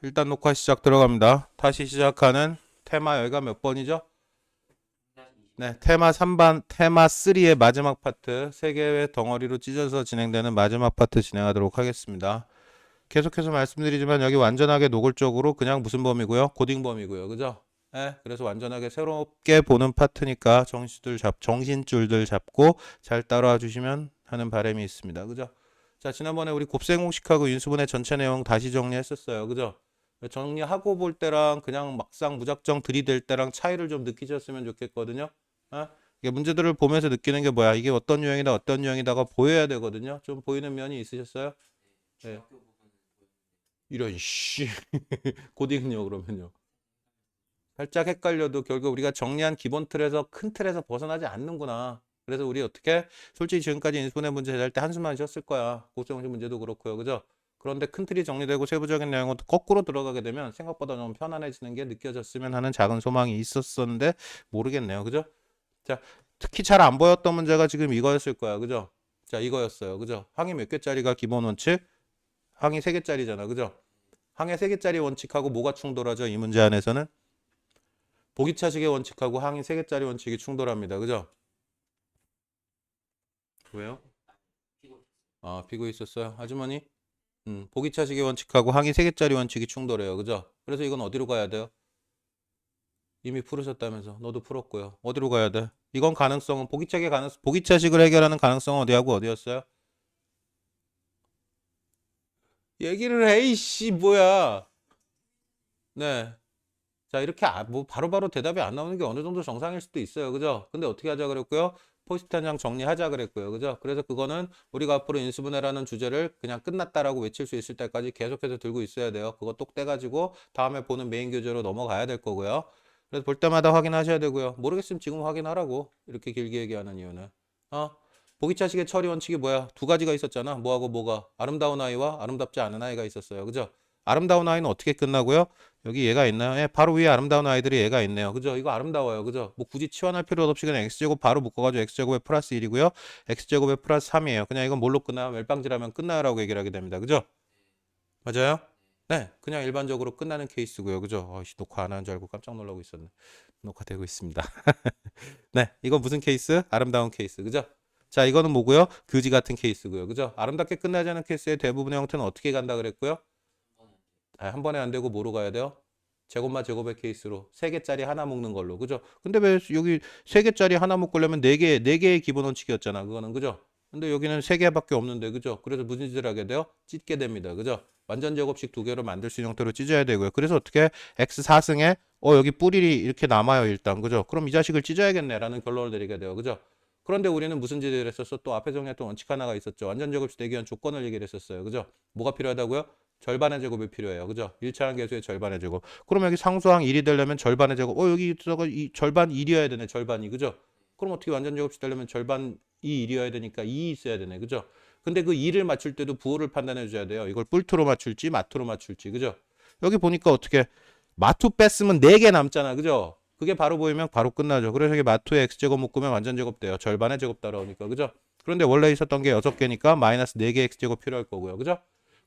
일단 녹화 시작 들어갑니다. 다시 시작하는 테마 여기가 몇 번이죠? 네, 테마 3반, 테마 3의 마지막 파트, 세 개의 덩어리로 찢어서 진행되는 마지막 파트 진행하도록 하겠습니다. 계속해서 말씀드리지만 여기 완전하게 노골적으로 그냥 무슨 범위고요? 고딩 범위고요. 그죠? 네, 그래서 완전하게 새롭게 보는 파트니까 정신줄들 잡고 잘 따라와 주시면 하는 바람이 있습니다. 그죠? 자, 지난번에 우리 곱셈 공식하고 인수분해 전체 내용 다시 정리했었어요. 그죠? 정리하고 볼 때랑 그냥 막상 무작정 들이댈 때랑 차이를 좀 느끼셨으면 좋겠거든요. 어? 이게 문제들을 보면서 느끼는 게 뭐야? 이게 어떤 유형이다, 어떤 유형이다가 보여야 되거든요. 좀 보이는 면이 있으셨어요? 네. 이런 씨 고딩요 그러면요. 살짝 헷갈려도 결국 우리가 정리한 기본 틀에서 큰 틀에서 벗어나지 않는구나. 그래서 우리 어떻게 솔직히 지금까지 인수분해 문제 할 때 한숨만 쉬었을 거야. 고정식 문제도 그렇고요. 그죠? 그런데 큰 틀이 정리되고 세부적인 내용은 거꾸로 들어가게 되면 생각보다 좀 편안해지는 게 느껴졌으면 하는 작은 소망이 있었었는데 모르겠네요. 그죠? 자, 특히 잘 안 보였던 문제가 지금 이거였을 거야. 그죠? 자, 이거였어요. 그죠? 항이 몇 개짜리가 기본 원칙? 항이 3개짜리잖아. 그죠? 항의 3개짜리 원칙하고 뭐가 충돌하죠? 이 문제 안에서는? 보기차식의 원칙하고 항이 3개짜리 원칙이 충돌합니다. 그죠? 왜요? 아, 비고 있었어요. 아주머니? 보기차식의 원칙하고 항이 3개짜리 원칙이 충돌해요. 그죠? 그래서 이건 어디로 가야 돼요? 이미 풀으셨다면서. 너도 풀었고요. 어디로 가야 돼? 이건 가능성은 보기차식을 해결하는 가능성은 어디하고 어디였어요? 얘기를 해, 이씨, 뭐야. 네. 자, 이렇게 뭐 바로바로 대답이 안 나오는 게 어느 정도 정상일 수도 있어요. 그죠? 근데 어떻게 하자 그랬고요? 포스트 한 장 정리하자 그랬고요. 그죠? 그래서 그거는 우리가 앞으로 인수분해라는 주제를 그냥 끝났다라고 외칠 수 있을 때까지 계속해서 들고 있어야 돼요. 그거 똑 떼가지고 다음에 보는 메인 교재로 넘어가야 될 거고요. 그래서 볼 때마다 확인하셔야 되고요. 모르겠으면 지금 확인하라고. 이렇게 길게 얘기하는 이유는. 어? 보기차식의 처리 원칙이 뭐야? 두 가지가 있었잖아. 뭐하고 뭐가? 아름다운 아이와 아름답지 않은 아이가 있었어요. 그죠? 아름다운 아이는 어떻게 끝나고요? 여기 얘가 있나요? 예, 바로 위에 아름다운 아이들이 얘가 있네요. 그죠? 이거 아름다워요. 그죠? 뭐 굳이 치환할 필요 없이 그냥 x제곱 바로 묶어가지고 x제곱에 플러스 1이고요. x제곱에 플러스 3이에요. 그냥 이건 뭘로 끝나요? 멜빵질하면 끝나요라고 얘기를 하게 됩니다. 그죠? 맞아요? 네, 그냥 일반적으로 끝나는 케이스고요. 그죠? 어이씨, 녹화 안 하는 줄 알고 깜짝 놀라고 있었네. 녹화되고 있습니다. 네, 이건 무슨 케이스? 아름다운 케이스. 그죠? 자, 이거는 뭐고요? 그지 같은 케이스고요. 그죠? 아름답게 끝나지 않은 케이스의 대부분의 형태는 어떻게 간다 그랬고요? 아, 한 번에 안 되고 뭐로 가야 돼요? 제곱마 제곱의 케이스로 3개짜리 하나 묶는 걸로. 그죠? 근데 왜 여기 3개짜리 하나 묶으려면 4개의 기본 원칙이었잖아. 그거는. 그죠? 근데 여기는 3개밖에 없는데. 그죠? 그래서 무슨 짓을 하게 돼요? 찢게 됩니다. 그죠? 완전 제곱식 2개로 만들 수 있는 형태로 찢어야 되고요. 그래서 어떻게 x4승에 여기 뿔이 이렇게 남아요. 일단. 그죠? 그럼 이 자식을 찢어야겠네라는 결론을 내리게 돼요. 그죠? 그런데 우리는 무슨 짓을 했었어? 또 앞에 정리했던 원칙 하나가 있었죠. 완전 제곱식 되기 위한 조건을 얘기를 했었어요. 그죠? 뭐가 필요하다고요? 절반의 제곱이 필요해요. 그죠? 1차항 계수의 절반의 제곱. 그럼 여기 상수항 1이 되려면 절반의 제곱. 여기다가 이 절반 1이어야 되네. 절반이. 그죠? 그럼 어떻게 완전 제곱식 되려면 절반이 1이어야 되니까 2 있어야 되네. 그죠? 근데 그 2를 맞출 때도 부호를 판단해 줘야 돼요. 이걸 뿔투로 맞출지 마투로 맞출지. 그죠? 여기 보니까 어떻게 마투 뺐으면 4개 남잖아. 그죠? 그게 바로 보이면 바로 끝나죠. 그래서 이게 마투에 x제곱 묶으면 완전 제곱 돼요. 절반의 제곱 따라오니까. 그죠? 그런데 원래 있었던 게 6개니까 마이너스 4개 x제곱 필요할 거고요. 그죠?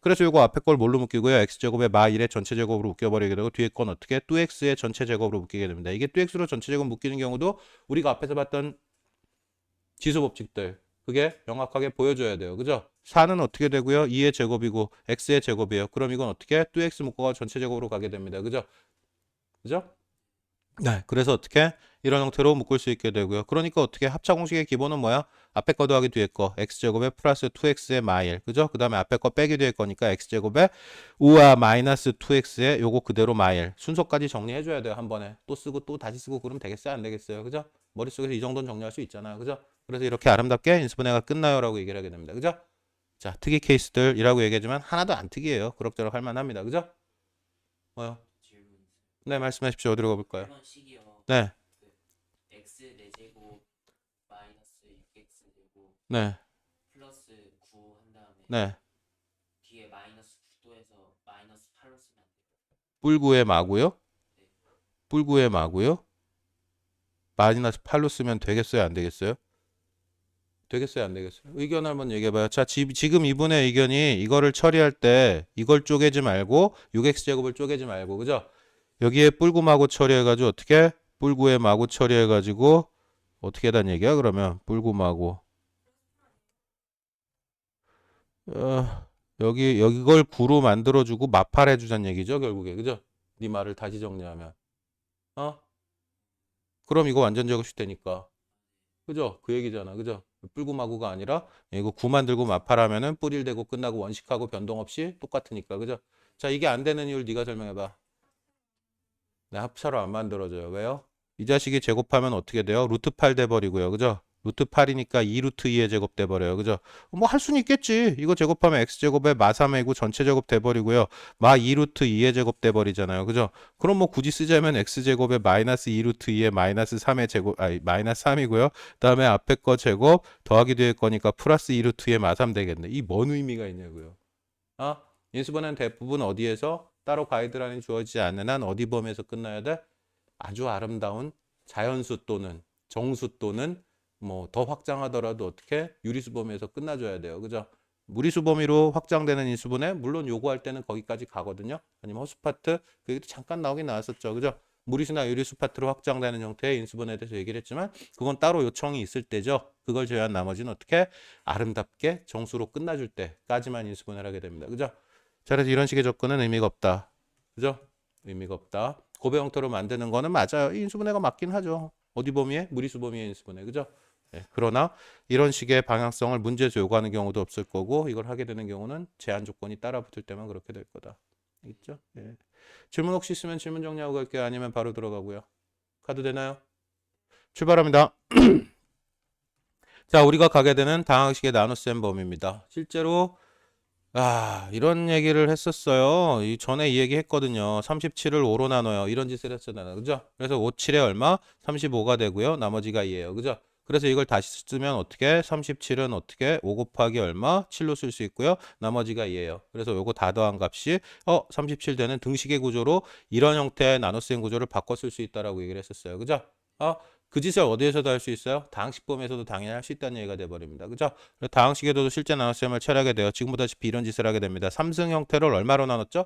그래서 이거 앞에 걸 뭘로 묶이고요? x제곱에 마1의 전체 제곱으로 묶여버리게 되고 뒤에 건 어떻게? 2x의 전체 제곱으로 묶이게 됩니다. 이게 2x로 전체 제곱 묶이는 경우도 우리가 앞에서 봤던 지수 법칙들 그게 명확하게 보여줘야 돼요. 그죠? 4는 어떻게 되고요? 2의 제곱이고 x의 제곱이에요. 그럼 이건 어떻게? 2x 묶어가 전체 제곱으로 가게 됩니다. 그죠? 그죠? 네, 그래서 어떻게 이런 형태로 묶을 수 있게 되고요. 그러니까 어떻게 합차 공식의 기본은 뭐야? 앞에 거 더하기 뒤에 거 x제곱에 플러스 2x의 마일 그죠? 그 다음에 앞에 거 빼기 뒤에 거니까 x제곱에 우와 마이너스 2x의 요거 그대로 마일 순서까지 정리해줘야 돼요. 한 번에 또 쓰고 또 다시 쓰고 그러면 되겠어요? 안 되겠어요? 그죠? 머릿속에서 이 정도는 정리할 수 있잖아요. 그죠? 그래서 이렇게 아름답게 인수분해가 끝나요 라고 얘기를 하게 됩니다. 그죠? 자, 특이 케이스들이라고 얘기하지만 하나도 안 특이해요. 그럭저럭 할 만합니다. 그죠? 뭐요? 네, 말씀하십시오. 어디로 가볼까요? 네, x 4제곱 마이너스 6x 제곱 네, 플러스 9 한 다음에 네. 뒤에 마이너스 9도에서 마이너스 8로 쓰면 안 돼요. 뿔구의 마고요. 네. 뿔구의 마고요. 마이너스 8로 쓰면 되겠어요? 안 되겠어요? 되겠어요, 안 되겠어요? 의견 한번 얘기해봐요. 자, 지금 이분의 의견이 이거를 처리할 때 이걸 쪼개지 말고 6x제곱을 쪼개지 말고 그죠? 여기에 뿔구마구 처리해가지고 어떻게? 뿔구에 마구 처리해가지고 어떻게 해단 얘기야? 그러면 뿔구마구 여기 이걸 구로 만들어주고 마팔해주자는 얘기죠, 결국에 그죠? 네 말을 다시 정리하면 그럼 이거 완전 제곱이 되니까 그죠? 그 얘기잖아, 그죠? 뿔구마구가 아니라 이거 구 만들고 마팔하면은 뿔 1되고 끝나고 원식하고 변동 없이 똑같으니까 그죠? 자, 이게 안 되는 이유를 네가 설명해봐. 네, 합차로 안 만들어져요. 왜요? 이 자식이 제곱하면 어떻게 돼요? 루트 8 돼버리고요. 그죠? 루트 8이니까 2 루트 2의 제곱 돼버려요. 그죠? 뭐 할 수는 있겠지. 이거 제곱하면 x제곱에 마 3이고 전체 제곱 돼버리고요. 마 2 루트 2의 제곱 돼버리잖아요. 그죠? 그럼 뭐 굳이 쓰자면 x제곱에 마이너스 2 루트 2의 마이너스 3의 제곱, 아니 마이너스 3이고요. 그다음에 앞에 거 제곱 더하기 뒤에 거니까 플러스 2 루트 2의 마 3 되겠네. 이 뭔 의미가 있냐고요. 인수분해는 대부분 어디에서 따로 가이드라인이 주어지지 않는 한 어디 범위에서 끝나야 돼? 아주 아름다운 자연수 또는 정수 또는 뭐 더 확장하더라도 어떻게 유리수 범위에서 끝나줘야 돼요. 그죠? 무리수 범위로 확장되는 인수분해 물론 요구할 때는 거기까지 가거든요. 아니면 허수 파트 그 얘기도 잠깐 나오긴 나왔었죠. 그죠? 무리수나 유리수 파트로 확장되는 형태의 인수분해에 대해서 얘기를 했지만 그건 따로 요청이 있을 때죠. 그걸 제외한 나머지는 어떻게 아름답게 정수로 끝나줄 때까지만 인수분해를 하게 됩니다. 그죠? 자, 그래서 이런 식의 접근은 의미가 없다. 그죠? 의미가 없다. 고배 형태로 만드는 거는 맞아요. 인수분해가 맞긴 하죠. 어디 범위에? 무리수 범위의 인수분해. 그죠? 네, 그러나 이런 식의 방향성을 문제에서 요구하는 경우도 없을 거고 이걸 하게 되는 경우는 제한 조건이 따라 붙을 때만 그렇게 될 거다. 있죠? 예. 질문 혹시 있으면 질문 정리하고 갈게요. 아니면 바로 들어가고요. 가도 되나요? 출발합니다. 자, 우리가 가게 되는 다항식의 나눗셈 범위입니다. 실제로 이런 얘기를 했었어요. 이 전에 이 얘기 했거든요. 37을 5로 나눠요. 이런 짓을 했었잖아요. 그죠? 그래서 5, 7에 얼마? 35가 되고요. 나머지가 2예요. 그죠? 그래서 이걸 다시 쓰면 어떻게? 37은 어떻게? 5 곱하기 얼마? 7로 쓸 수 있고요. 나머지가 2예요. 그래서 요거 다 더한 값이 37 되는 등식의 구조로 이런 형태의 나눗셈 구조를 바꿔 쓸 수 있다라고 얘기를 했었어요. 그죠? 그 짓을 어디에서도 할 수 있어요? 다항식 범위에서도 당연히 할 수 있다는 얘기가 돼버립니다. 그죠? 다항식에도 실제 나눗셈을 처리하게 돼요. 지금 보다시피 이런 짓을 하게 됩니다. 3승 형태를 얼마로 나눴죠?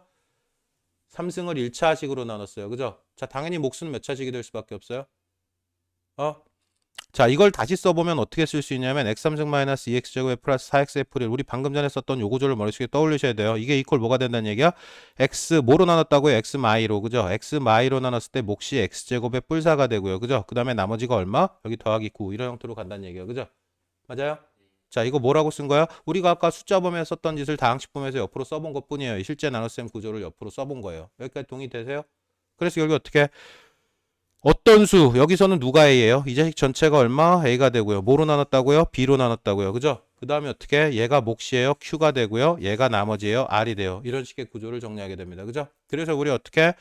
3승을 1차식으로 나눴어요. 그죠? 자, 당연히 몫은 몇 차식이 될 수밖에 없어요? 자, 이걸 다시 써보면 어떻게 쓸 수 있냐면 x3승 마이너스 2x제곱에 플러스 4xf1 우리 방금 전에 썼던 요 구조를 머릿속에 떠올리셔야 돼요. 이게 이퀄 뭐가 된다는 얘기야? x 뭐로 나눴다고요? x 마이로. 그죠? x 마이로 나눴을 때 몫이 x제곱에 뿔사가 되고요. 그죠? 그 다음에 나머지가 얼마? 여기 더하기 9 이런 형태로 간다는 얘기예요. 그죠? 맞아요? 자, 이거 뭐라고 쓴 거야? 우리가 아까 숫자 범위에 썼던 짓을 다항식 범위에서 옆으로 써본 것 뿐이에요. 실제 나눗셈 구조를 옆으로 써본 거예요. 여기까지 동의되세요? 그래서 결국 어떻게? 어떤 수 여기서는 누가 A예요? 이 자식 전체가 얼마? A가 되고요. 뭐로 나눴다고요? B로 나눴다고요. 그죠? 그 다음에 어떻게? 얘가 몫이에요. Q가 되고요. 얘가 나머지예요. R이 돼요. 이런 식의 구조를 정리하게 됩니다. 그죠? 그래서 우리 어떻게?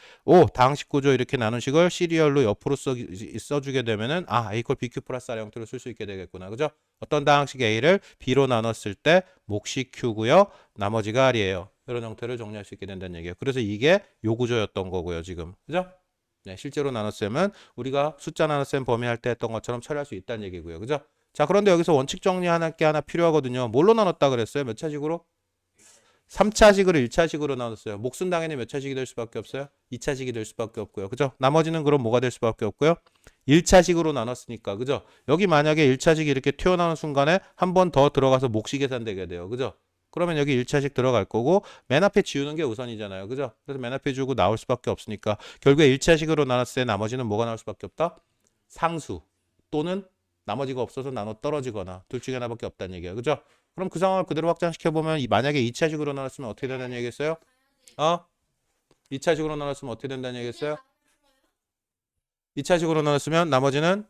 다항식 구조 이렇게 나눈 식을 시리얼로 옆으로 써주게 되면은 A 이퀄 BQ 플러스 R 형태로 쓸 수 있게 되겠구나. 그죠? 어떤 다항식 A를 B로 나눴을 때 몫이 Q고요. 나머지가 R이에요. 이런 형태를 정리할 수 있게 된다는 얘기예요. 그래서 이게 요 구조였던 거고요. 지금. 그죠? 네, 실제로 나눗셈은 우리가 숫자 나눗셈 범위할 때 했던 것처럼 처리할 수 있다는 얘기고요. 그죠? 자, 그런데 여기서 원칙 정리하는 게 하나 필요하거든요. 뭘로 나눴다 그랬어요? 몇 차식으로? 3차식으로 1차식으로 나눴어요. 몫은 당연히 몇 차식이 될 수밖에 없어요? 2차식이 될 수밖에 없고요. 그죠? 나머지는 그럼 뭐가 될 수밖에 없고요? 1차식으로 나눴으니까. 그죠? 여기 만약에 1차식이 이렇게 튀어나오는 순간에 한 번 더 들어가서 몫이 계산되게 돼요. 그죠? 그러면 여기 1차식 들어갈 거고 맨 앞에 지우는 게 우선이잖아요. 그죠? 그래서 맨 앞에 지우고 나올 수밖에 없으니까 결국에 1차식으로 나눴을 때 나머지는 뭐가 나올 수밖에 없다? 상수 또는 나머지가 없어서 나눠 떨어지거나 둘 중에 하나밖에 없다는 얘기예요. 그죠? 그럼 그 상황을 그대로 확장시켜보면 만약에 2차식으로 나눴으면 어떻게 된다는 얘기겠어요? 2차식으로 나눴으면 어떻게 된다는 얘기겠어요? 2차식으로 나눴으면 나머지는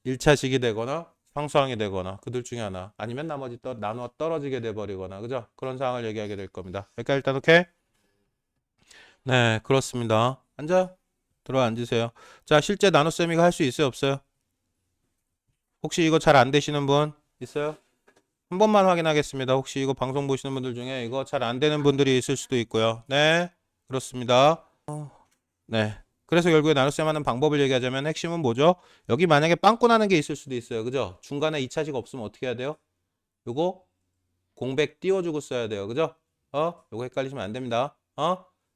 1차식이 되거나 상수항이 되거나 그 둘 중에 하나 아니면 나머지 나눠 떨어지게 돼버리거나 그죠? 그런 상황을 얘기하게 될 겁니다. 그러니까 일단 오케이? 네, 그렇습니다. 앉아요. 들어와 앉으세요. 자, 실제 나눗셈이가 할 수 있어요? 없어요? 혹시 이거 잘 안 되시는 분 있어요? 한 번만 확인하겠습니다. 혹시 이거 방송 보시는 분들 중에 이거 잘 안 되는 분들이 있을 수도 있고요. 네, 그렇습니다. 네. 그래서 결국에 나눗셈 하는 방법을 얘기하자면 핵심은 뭐죠? 여기 만약에 빵꾸 나는 게 있을 수도 있어요. 그죠? 중간에 2차식 없으면 어떻게 해야 돼요? 요거 공백 띄워주고 써야 돼요. 그죠? 요거 헷갈리시면 안 됩니다.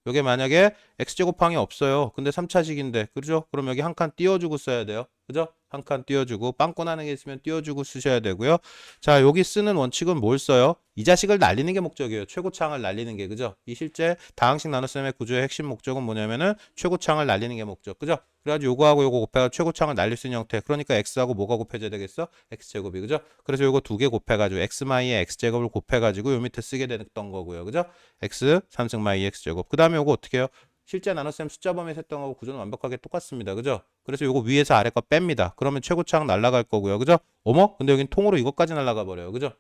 요게 만약에 x제곱항이 없어요. 근데 3차식인데, 그죠? 그럼 여기 한 칸 띄워주고 써야 돼요. 그죠? 한 칸 띄워주고, 빵꾸 나는 게 있으면 띄워주고 쓰셔야 되고요. 자, 여기 쓰는 원칙은 뭘 써요? 이 자식을 날리는 게 목적이에요. 최고창을 날리는 게, 그죠? 이 실제 다항식 나눗셈의 구조의 핵심 목적은 뭐냐면은 최고창을 날리는 게 목적, 그죠? 그래가지고 요거하고 요거 곱해가 최고창을 날릴 수 있는 형태. 그러니까 x하고 뭐가 곱해져야 되겠어? x제곱이, 그죠? 그래서 요거 두 개 곱해가지고 x마이의 x제곱을 곱해가지고 요 밑에 쓰게 됐던 거고요. 그죠? x 3승 마이 x제곱. 그 다음에 요거 어떻게 해요? 실제 나눗셈 숫자 범위에서 했던 거하고 구조는 완벽하게 똑같습니다. 그죠? 그래서 요거 위에서 아래 거 뺍니다. 그러면 최고창 날라갈 거고요. 그죠? 어머? 근데 여긴 통으로 이것까지 날라가 버려요. 그죠?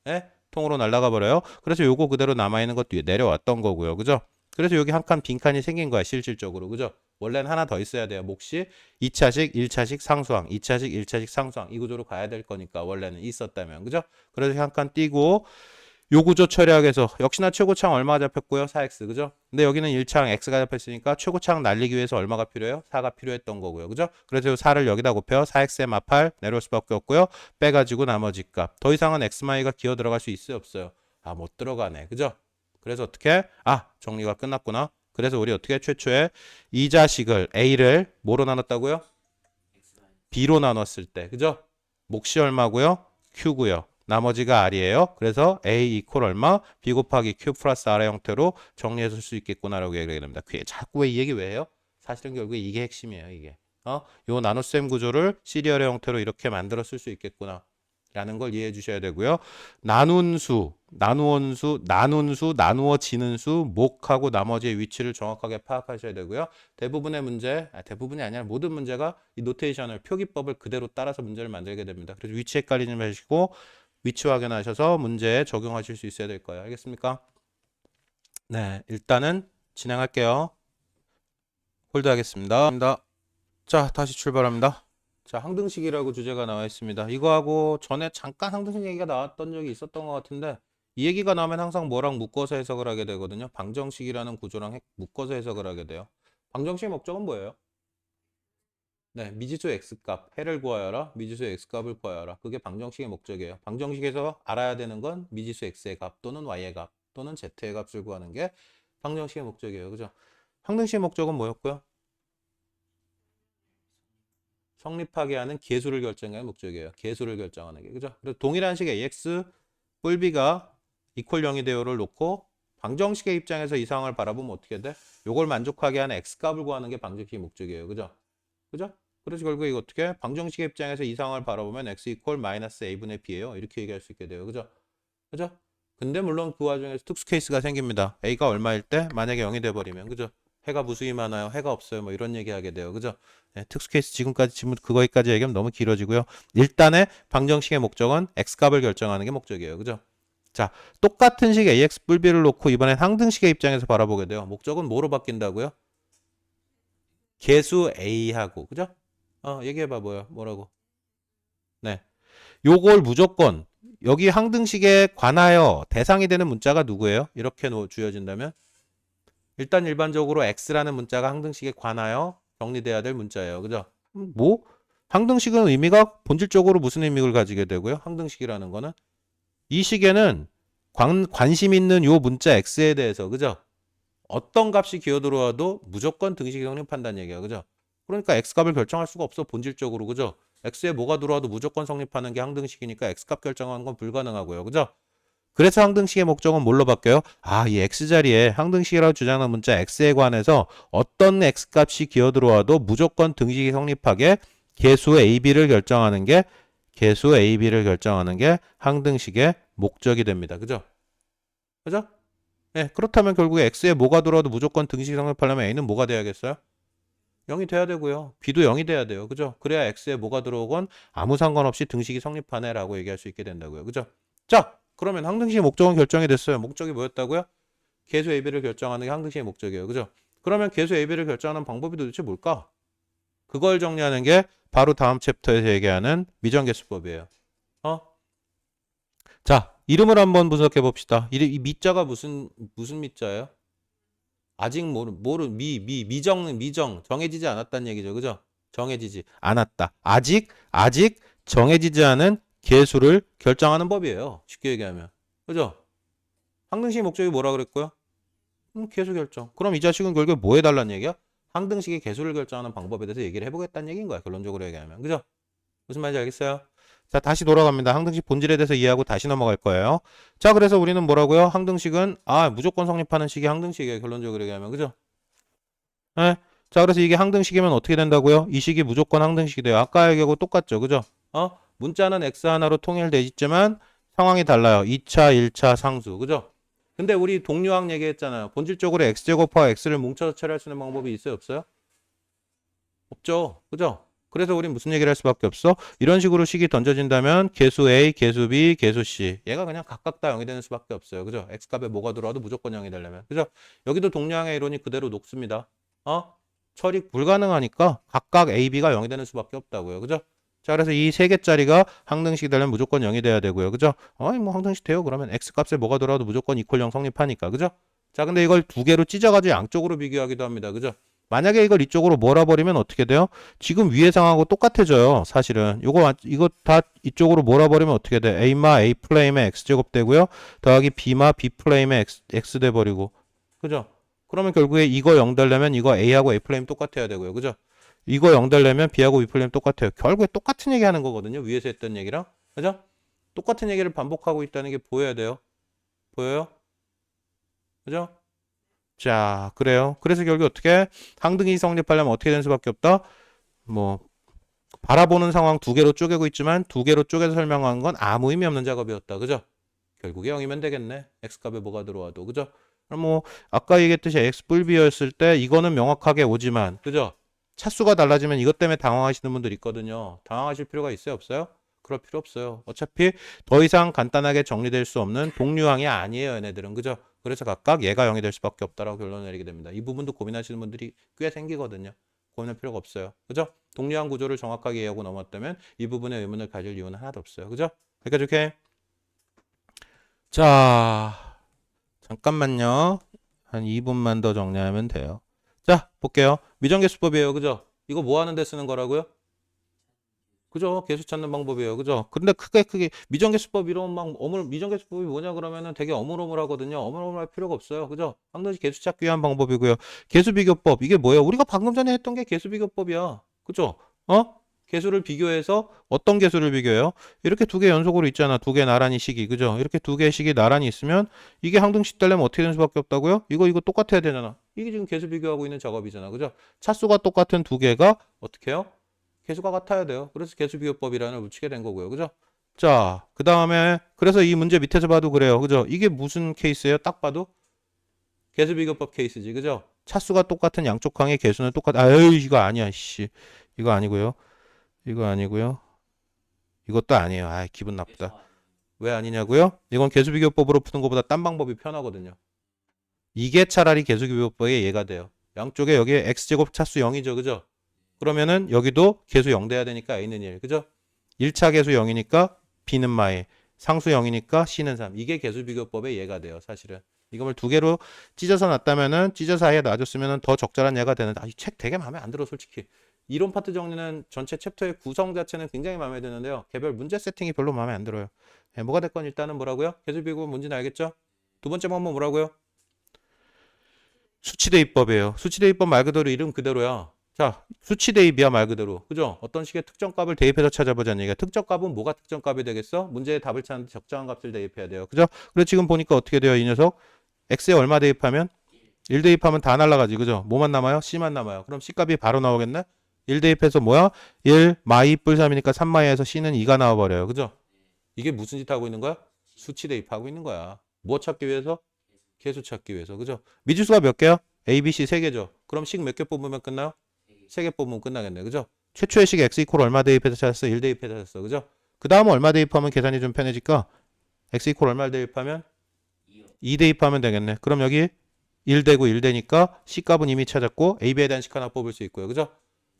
예? 통으로 날라가 버려요. 그래서 요거 그대로 남아있는 것도 내려왔던 거고요. 그죠? 그래서 여기 한 칸 빈칸이 생긴 거야. 실질적으로. 그죠? 원래는 하나 더 있어야 돼요. 몫이 2차식, 1차식 상수항, 2차식, 1차식 상수항 이 구조로 가야 될 거니까 원래는 있었다면. 그죠? 그래서 한 칸 띄고 요 구조 처리하기 위해서 역시나 최고창 얼마가 잡혔고요? 4x. 그죠? 근데 여기는 1창 x가 잡혔으니까 최고창 날리기 위해서 얼마가 필요해요? 4가 필요했던 거고요. 그죠? 그래서 요 4를 여기다 곱해요. 4x의 마팔 내려올 수밖에 없고요. 빼가지고 나머지 값. 더 이상은 x마이가 기어 들어갈 수 있어요? 없어요? 아, 못 들어가네. 그죠? 그래서 어떻게? 정리가 끝났구나. 그래서 우리 어떻게 최초에 이 자식을 a를 뭐로 나눴다고요? x 마이너스 b로 나눴을 때. 그죠? 몫이 얼마고요? q고요. 나머지가 r이에요. 그래서 a 이퀄 얼마? b 곱하기 q 플러스 r의 형태로 정리해서 쓸 수 있겠구나라고 얘기하게 됩니다. 자꾸 왜 이 얘기 왜 해요? 사실은 결국에 이게 핵심이에요. 이게. 요 나눗셈 구조를 시리얼의 형태로 이렇게 만들어 쓸 수 있겠구나. 라는 걸 이해해 주셔야 되고요. 나눈 수, 나누어지는 수, 목하고 나머지의 위치를 정확하게 파악하셔야 되고요. 대부분의 문제, 대부분이 아니라 모든 문제가 이 노테이션을, 표기법을 그대로 따라서 문제를 만들게 됩니다. 그래서 위치 헷갈리지 마시고 위치 확인하셔서 문제에 적용하실 수 있어야 될 거예요. 알겠습니까? 네, 일단은 진행할게요. 홀드하겠습니다. 자, 다시 출발합니다. 자, 항등식이라고 주제가 나와 있습니다. 이거하고 전에 잠깐 항등식 얘기가 나왔던 적이 있었던 것 같은데 이 얘기가 나오면 항상 뭐랑 묶어서 해석을 하게 되거든요. 방정식이라는 구조랑 묶어서 해석을 하게 돼요. 방정식의 목적은 뭐예요? 네, 미지수 x값, 해를 구하여라. 미지수 x값을 구하여라. 그게 방정식의 목적이에요. 방정식에서 알아야 되는 건 미지수 x의 값 또는 y의 값 또는 z의 값을 구하는 게 방정식의 목적이에요. 그죠? 항등식의 목적은 뭐였고요? 성립하게 하는 계수를 결정하는 목적이에요. 계수를 결정하는 게. 그죠? 그래서 동일한 식 ax 뿔b가 이퀄 0이 되어를 놓고 방정식의 입장에서 이 상황을 바라보면 어떻게 돼? 요걸 만족하게 하는 x값을 구하는 게 방정식의 목적이에요. 그죠? 그죠? 그래서 결국에 이거 어떻게? 방정식의 입장에서 이 상황을 바라보면 x 이퀄 마이너스 a분의 b예요. 이렇게 얘기할 수 있게 돼요. 그죠? 그죠? 근데 물론 그 와중에서 특수 케이스가 생깁니다. a가 얼마일 때? 만약에 0이 돼버리면. 그죠? 해가 무수히 많아요. 해가 없어요. 뭐 이런 얘기 하게 돼요. 그죠? 네, 특수 케이스 지금 그거까지 얘기하면 너무 길어지고요. 일단의 방정식의 목적은 x값을 결정하는 게 목적이에요. 그죠? 자, 똑같은 식 ax 뿔b를 놓고 이번엔 항등식의 입장에서 바라보게 돼요. 목적은 뭐로 바뀐다고요? 계수 a하고. 그죠? 얘기해봐 뭐라고? 네. 요걸 무조건 여기 항등식에 관하여 대상이 되는 문자가 누구예요? 이렇게 주어진다면 일단 일반적으로 x라는 문자가 항등식에 관하여 정리돼야 될 문자예요. 그죠? 뭐 항등식은 의미가 본질적으로 무슨 의미를 가지게 되고요? 항등식이라는 거는 이 식에는 관심 있는 요 문자 x에 대해서 그죠? 어떤 값이 기어 들어와도 무조건 등식이 성립한다는 얘기야. 그죠? 그러니까 x값을 결정할 수가 없어. 본질적으로. 그죠? x에 뭐가 들어와도 무조건 성립하는 게 항등식이니까 x값 결정하는 건 불가능하고요. 그죠? 그래서 항등식의 목적은 뭘로 바뀌어요? 이 x자리에 항등식이라고 주장하는 문자 x에 관해서 어떤 x값이 기어 들어와도 무조건 등식이 성립하게 계수 ab를 결정하는 게 항등식의 목적이 됩니다. 그죠? 그죠? 네, 그렇다면 결국에 x에 뭐가 들어와도 무조건 등식이 성립하려면 a는 뭐가 돼야겠어요? 0이 돼야 되고요. b도 0이 돼야 돼요. 그죠? 그래야 x에 뭐가 들어오건 아무 상관없이 등식이 성립하네 라고 얘기할 수 있게 된다고요. 그죠? 자, 그러면 항등식의 목적은 결정이 됐어요. 목적이 뭐였다고요? 계수 ab를 결정하는 게 항등식의 목적이에요. 그죠? 그러면 계수 ab를 결정하는 방법이 도대체 뭘까? 그걸 정리하는 게 바로 다음 챕터에서 얘기하는 미정계수법이에요. 자, 이름을 한번 분석해 봅시다. 이 미자가 무슨 미자예요? 아직 미정 정해지지 않았다는 얘기죠. 그죠? 정해지지 않았다. 아직 정해지지 않은 개수를 결정하는 법이에요. 쉽게 얘기하면. 그죠? 항등식의 목적이 뭐라 그랬고요? 개수 결정. 그럼 이 자식은 결국에 뭐 해달라는 얘기야? 항등식의 개수를 결정하는 방법에 대해서 얘기를 해보겠다는 얘기인 거야. 결론적으로 얘기하면. 그죠? 무슨 말인지 알겠어요? 자, 다시 돌아갑니다. 항등식 본질에 대해서 이해하고 다시 넘어갈 거예요. 자, 그래서 우리는 뭐라고요? 항등식은 무조건 성립하는 식이 항등식이에요. 결론적으로 얘기하면. 그죠? 네. 자, 그래서 이게 항등식이면 어떻게 된다고요? 이 식이 무조건 항등식이 돼요. 아까 얘기하고 똑같죠. 그죠? 문자는 x 하나로 통일되지만 상황이 달라요. 2차, 1차 상수. 그죠? 근데 우리 동류항 얘기했잖아요. 본질적으로 x제곱과 x를 뭉쳐서 처리할 수 있는 방법이 있어요? 없어요? 없죠. 그죠? 그래서 우린 무슨 얘기를 할 수밖에 없어? 이런 식으로 식이 던져진다면 개수 A, 개수 B, 개수 C 얘가 그냥 각각 다 0이 되는 수밖에 없어요. 그죠? x값에 뭐가 들어와도 무조건 0이 되려면. 그죠? 여기도 동류항의 이론이 그대로 녹습니다. 처리 불가능하니까 각각 A, B가 0이 되는 수밖에 없다고요. 그죠? 자, 그래서 이 세 개짜리가 항등식이 되려면 무조건 0이 돼야 되고요. 그죠? 뭐 항등식 돼요. 그러면 x값에 뭐가 들어와도 무조건 이퀄 0 성립하니까. 그죠? 자, 근데 이걸 두 개로 찢어가지고 양쪽으로 비교하기도 합니다. 그죠? 만약에 이걸 이쪽으로 몰아버리면 어떻게 돼요? 지금 위의 상황하고 똑같아져요. 사실은. 이거 다 이쪽으로 몰아버리면 어떻게 돼? A마 A 플레임의 X제곱 되고요. 더하기 B마 B 플레임의 X 돼버리고. 그죠? 그러면 결국에 이거 0 되려면 이거 A하고 A 플레임 똑같아야 되고요. 그죠? 이거 0 되려면 B하고 B 플레임 똑같아요. 결국에 똑같은 얘기 하는 거거든요. 위에서 했던 얘기랑. 그죠? 똑같은 얘기를 반복하고 있다는 게 보여야 돼요. 보여요? 그죠? 자, 그래요. 그래서 결국 어떻게 항등이 성립하려면 어떻게 되는 수밖에 없다? 뭐 바라보는 상황 두 개로 쪼개고 있지만 두 개로 쪼개서 설명한 건 아무 의미 없는 작업이었다. 그죠? 결국에 0이면 되겠네. x값에 뭐가 들어와도. 그죠? 그럼 뭐 아까 얘기했듯이 x 뿔비였을 때 이거는 명확하게 오지만 그죠? 차수가 달라지면 이것 때문에 당황하시는 분들 있거든요. 당황하실 필요가 있어요? 없어요? 그럴 필요 없어요. 어차피 더 이상 간단하게 정리될 수 없는 동류항이 아니에요. 얘네들은. 그죠? 그래서 각각 얘가 0이 될 수밖에 없다라고 결론을 내리게 됩니다. 이 부분도 고민하시는 분들이 꽤 생기거든요. 고민할 필요가 없어요. 그죠? 동류항 구조를 정확하게 이해하고 넘었다면 이 부분에 의문을 가질 이유는 하나도 없어요. 그죠? 여기까지 오케이? 자, 잠깐만요. 한 2분만 더 정리하면 돼요. 자, 볼게요. 미정계수법이에요. 그죠? 이거 뭐 하는 데 쓰는 거라고요? 그죠? 개수 찾는 방법이에요. 그죠? 근데 크게 미정계수법 이런 막 미정계수법이 뭐냐 그러면은 되게 어물어물하거든요. 어물어물할 필요가 없어요. 그죠? 항등식 개수 찾기 위한 방법이고요. 개수비교법 이게 뭐예요? 우리가 방금 전에 했던 게 개수비교법이야. 그죠? 개수를 비교해서 어떤 개수를 비교해요? 이렇게 두 개 연속으로 있잖아. 두 개 나란히 식이. 그죠? 이렇게 두 개의 식이 나란히 있으면 이게 항등식 되려면 어떻게 되는 수밖에 없다고요? 이거 똑같아야 되잖아. 이게 지금 개수 비교하고 있는 작업이잖아. 그죠? 차수가 똑같은 두 개가 어떻게 해요? 개수가 같아야 돼요. 그래서 개수비교법이라는 걸 붙이게 된 거고요. 그죠? 자, 그 다음에 그래서 이 문제 밑에서 봐도 그래요. 그죠? 이게 무슨 케이스예요? 딱 봐도 개수비교법 케이스지. 그죠? 차수가 똑같은 양쪽 항의 개수는 아유, 이거 아니야. 씨. 이거 아니고요. 이거 아니고요. 이것도 아니에요. 기분 나쁘다. 왜 아니냐고요? 이건 개수비교법으로 푸는 것보다 딴 방법이 편하거든요. 이게 차라리 개수비교법의 예가 돼요. 양쪽에 여기에 x제곱 차수 0이죠. 그죠? 그러면은 여기도 개수 0 돼야 되니까 a는 1. 그죠? 1차 개수 0이니까 b는 마에 상수 0이니까 c는 3. 이게 개수비교법의 예가 돼요. 사실은. 이걸 두 개로 찢어서 놨다면은 찢어서 아예 놔줬으면은 더 적절한 예가 되는데 이 책 되게 마음에 안 들어 솔직히. 이론 파트 정리는 전체 챕터의 구성 자체는 굉장히 마음에 드는데요. 개별 문제 세팅이 별로 마음에 안 들어요. 뭐가 됐건 일단은 뭐라고요? 개수비교법 뭔지는 알겠죠? 두 번째 방법 뭐라고요? 수치대입법이에요. 수치대입법 말 그대로 이름 그대로야. 자, 수치대입이야 말 그대로. 그죠? 어떤 식의 특정값을 대입해서 찾아보자는 얘기야. 특정값은 뭐가 특정값이 되겠어? 문제의 답을 찾는데 적정한 값을 대입해야 돼요. 그죠? 그래서 지금 보니까 어떻게 돼요, 이 녀석? x에 얼마 대입하면? 1 대입하면 다 날라가지. 그죠? 뭐만 남아요? c만 남아요. 그럼 c 값이 바로 나오겠네? 1 대입해서 뭐야? 1 마이 뿔 3이니까 3 마이에서 c는 2가 나와버려요. 그죠? 이게 무슨 짓 하고 있는 거야? 수치 대입하고 있는 거야. 뭐 찾기 위해서? 개수 찾기 위해서. 그죠? 미지수가 몇 개야? A, B, C 3개죠. 그럼 식 몇 개 뽑으면 끝나요? 3개 뽑으면 끝나겠네. 그죠? 최초의 식 x 이퀄 얼마 대입해서 찾았어? 1 대입해서 찾았어. 그죠? 그 다음은 얼마 대입하면 계산이 좀 편해질까? x 이퀄 얼마 대입하면? 2 대입하면 되겠네. 그럼 여기 1 되고 1 되니까 c 값은 이미 찾았고 a, b에 대한 식 하나 뽑을 수 있고요. 그죠?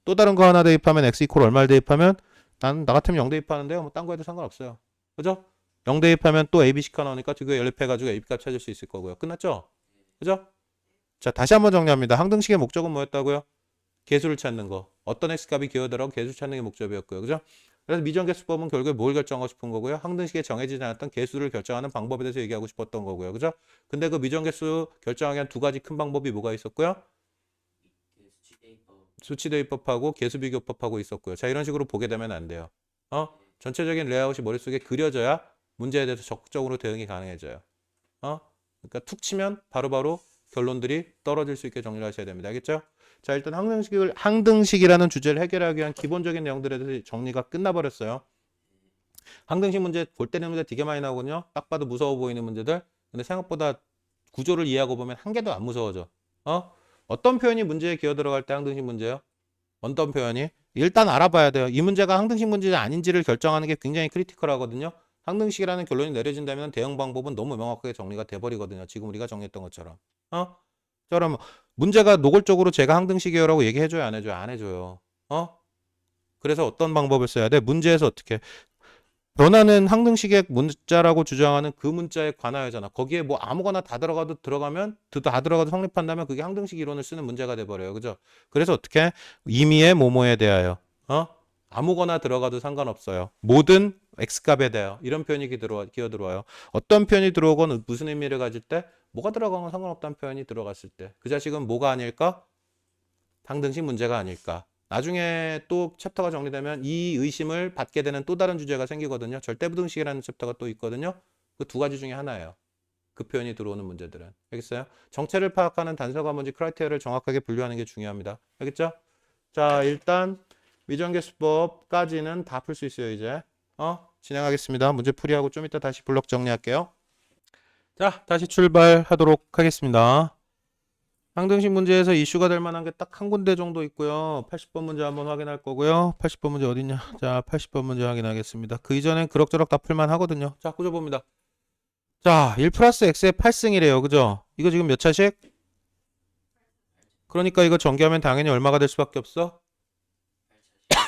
또 다른 거 하나 대입하면 x 이퀄 얼마 대입하면 나 같으면 0 대입하는데요. 뭐 딴 거 해도 상관없어요. 그죠? 0 대입하면 또 a, b 식 하나 나오니까 두 개 연립해가지고 a, b 값 찾을 수 있을 거고요. 끝났죠? 그죠? 자, 다시 한번 정리합니다. 항등식의 목적은 뭐였다고요? 개수를 찾는 거. 어떤 x값이 기여하더라도 개수 찾는 게 목적이었고요. 그죠? 그래서 미정계수법은 결국에 뭘 결정하고 싶은 거고요? 항등식에 정해지지 않았던 개수를 결정하는 방법에 대해서 얘기하고 싶었던 거고요. 그죠? 근데 그 미정계수 결정하기 위한 두 가지 큰 방법이 뭐가 있었고요? 그 수치대입법. 수치대입법하고 개수비교법하고 있었고요. 자, 이런 식으로 보게 되면 안 돼요. 네. 전체적인 레이아웃이 머릿속에 그려져야 문제에 대해서 적극적으로 대응이 가능해져요. 그러니까 툭 치면 바로바로 결론들이 떨어질 수 있게 정리를 하셔야 됩니다. 알겠죠? 자, 일단 항등식이라는 주제를 해결하기 위한 기본적인 내용들에 대해서 정리가 끝나버렸어요. 항등식 문제 볼 때는 문제 되게 많이 나오거든요. 딱 봐도 무서워 보이는 문제들. 근데 생각보다 구조를 이해하고 보면 한 개도 안 무서워져. 어떤 표현이 문제에 기어 들어갈 때 항등식 문제예요? 어떤 표현이? 일단 알아봐야 돼요. 이 문제가 항등식 문제가 아닌지를 결정하는 게 굉장히 크리티컬하거든요. 항등식이라는 결론이 내려진다면 대응 방법은 너무 명확하게 정리가 돼버리거든요. 지금 우리가 정리했던 것처럼. 자, 그럼 문제가 노골적으로 제가 항등식이요라고 얘기해줘요, 안 해줘요? 안 해줘요. 그래서 어떤 방법을 써야 돼? 문제에서 어떻게? 변화는 항등식의 문자라고 주장하는 그 문자에 관하여잖아. 거기에 뭐 아무거나 다 들어가도 성립한다면 그게 항등식 이론을 쓰는 문제가 돼버려요. 그죠? 그래서 어떻게? 임의의 뭐뭐에 대하여. 아무거나 들어가도 상관없어요. 모든 x값에 대하여. 이런 표현이 기어 들어와요. 어떤 표현이 들어오건 무슨 의미를 가질 때 뭐가 들어가건 상관없다는 표현이 들어갔을 때 그 자식은 뭐가 아닐까? 항등식 문제가 아닐까. 나중에 또 챕터가 정리되면 이 의심을 받게 되는 또 다른 주제가 생기거든요. 절대부등식이라는 챕터가 또 있거든요. 그 두 가지 중에 하나예요. 그 표현이 들어오는 문제들은. 알겠어요? 정체를 파악하는 단서가 뭔지 크라이테리아를 정확하게 분류하는 게 중요합니다. 알겠죠? 자, 일단 미정계수법까지는 다 풀 수 있어요, 이제. 진행하겠습니다. 문제 풀이하고 좀 이따 다시 블록 정리할게요. 자, 다시 출발하도록 하겠습니다. 항등식 문제에서 이슈가 될 만한 게 딱 한 군데 정도 있고요. 80번 문제 한번 확인할 거고요. 80번 문제 어딨냐? 자, 80번 문제 확인하겠습니다. 그 이전엔 그럭저럭 다 풀만 하거든요. 자, 구조 봅니다. 자, 1 플러스 x의 8승이래요. 그죠? 이거 지금 몇 차식? 그러니까 이거 전개하면 당연히 얼마가 될 수밖에 없어?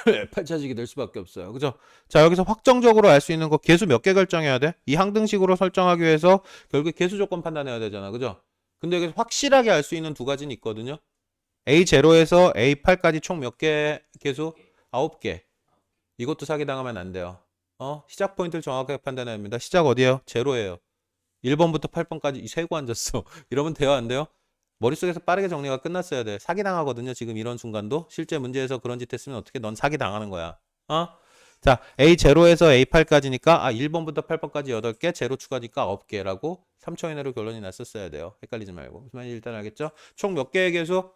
8차식이 될 수밖에 없어요. 그죠? 자, 여기서 확정적으로 알 수 있는 거 개수 몇 개 결정해야 돼? 이 항등식으로 설정하기 위해서 결국에 개수 조건 판단해야 되잖아. 그죠? 근데 여기서 확실하게 알 수 있는 두 가지는 있거든요. A0에서 A8까지 총 몇 개 개수? 9개. 이것도 사기당하면 안 돼요. 시작 포인트를 정확하게 판단해야 합니다. 시작 어디예요? 제로예요. 1번부터 8번까지 세고 앉았어. 이러면 돼요, 안 돼요? 머릿속에서 빠르게 정리가 끝났어야 돼. 사기당하거든요. 지금 이런 순간도. 실제 문제에서 그런 짓 했으면 어떻게 넌 사기당하는 거야. 자, A0에서 A8까지니까 1번부터 8번까지 8개, 제로 추가니까 9개라고 3초 이내로 결론이 났었어야 돼요. 헷갈리지 말고. 무슨 일단 알겠죠? 총 몇 개의 개수?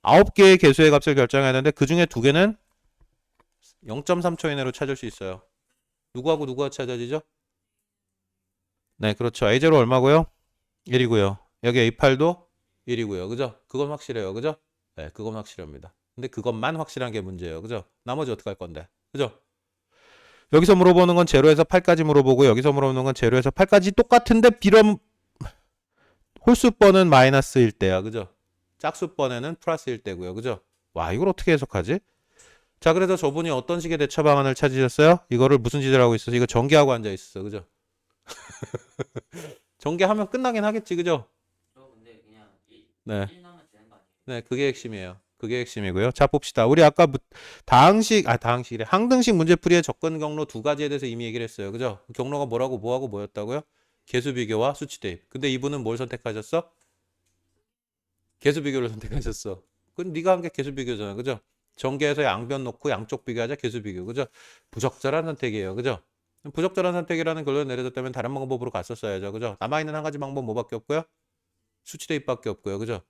9개의 개수의 값을 결정해야 되는데 그 중에 두 개는 0.3초 이내로 찾을 수 있어요. 누구하고 누구가 찾아지죠? 네, 그렇죠. A0 얼마고요? 1이고요. 여기 A8도 1이고요. 그죠? 그건 확실해요. 그죠? 네, 그건 확실합니다. 근데 그것만 확실한 게 문제예요. 그죠? 나머지 어떻게 할 건데? 그죠? 여기서 물어보는 건 제로에서 8까지 물어보고 여기서 물어보는 건 제로에서 8까지 똑같은데 비럼 홀수번은 마이너스일 때야. 그죠? 짝수번에는 플러스일 때고요. 그죠? 와, 이걸 어떻게 해석하지? 자, 그래서 저분이 어떤 식의 대처 방안을 찾으셨어요? 이거를 무슨 짓을 하고 있었어? 이거 전개하고 앉아 있었어. 그죠? 전개하면 끝나긴 하겠지. 그죠? 저 근데 그냥 네. 1 넣으면 되는 거 아니에요? 네, 그게 핵심이에요. 그게 핵심이고요. 자, 봅시다. 우리 아까 다항식이래. 항등식 문제풀이의 접근 경로 두 가지에 대해서 이미 얘기를 했어요. 그죠? 경로가 뭐하고 뭐였다고요? 개수 비교와 수치 대입. 근데 이분은 뭘 선택하셨어? 개수 비교를 선택하셨어. 그건 네가 한 게 개수 비교잖아. 그죠? 전개해서 양변 놓고 양쪽 비교하자 개수 비교. 그죠? 부적절한 선택이에요. 그죠? 부적절한 선택이라는 결론을 내려졌다면 다른 방법으로 갔었어야죠. 그죠? 남아있는 한 가지 방법 뭐밖에 없고요? 수치 대입밖에 없고요. 그죠?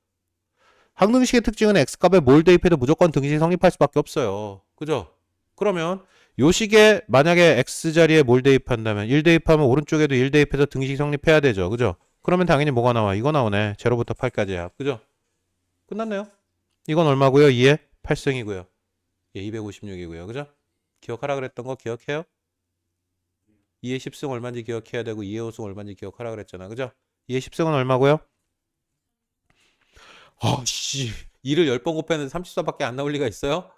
항등식의 특징은 x값에 뭘 대입해도 무조건 등식이 성립할 수밖에 없어요. 그죠? 그러면 요 식에 만약에 x자리에 뭘 대입한다면 1 대입하면 오른쪽에도 1 대입해서 등식이 성립해야 되죠. 그죠? 그러면 당연히 뭐가 나와? 이거 나오네. 0부터 8까지야. 그죠? 끝났네요. 이건 얼마고요? 2에 8승이고요. 예, 256이고요. 그죠? 기억하라 그랬던 거 기억해요? 2에 10승 얼마인지 기억해야 되고 2에 5승 얼마인지 기억하라 그랬잖아. 그죠? 2에 10승은 얼마고요? 씨. 2를 10번 곱했는데 34밖에 안 나올 리가 있어요?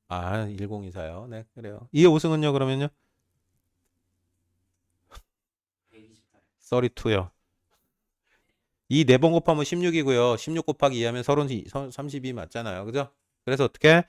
1024요. 네, 그래요. 2의 5승은요, 그러면요? 128. 32요. 2 4번 곱하면 16이고요. 16 곱하기 2 하면 32 맞잖아요. 그죠? 그래서 어떻게?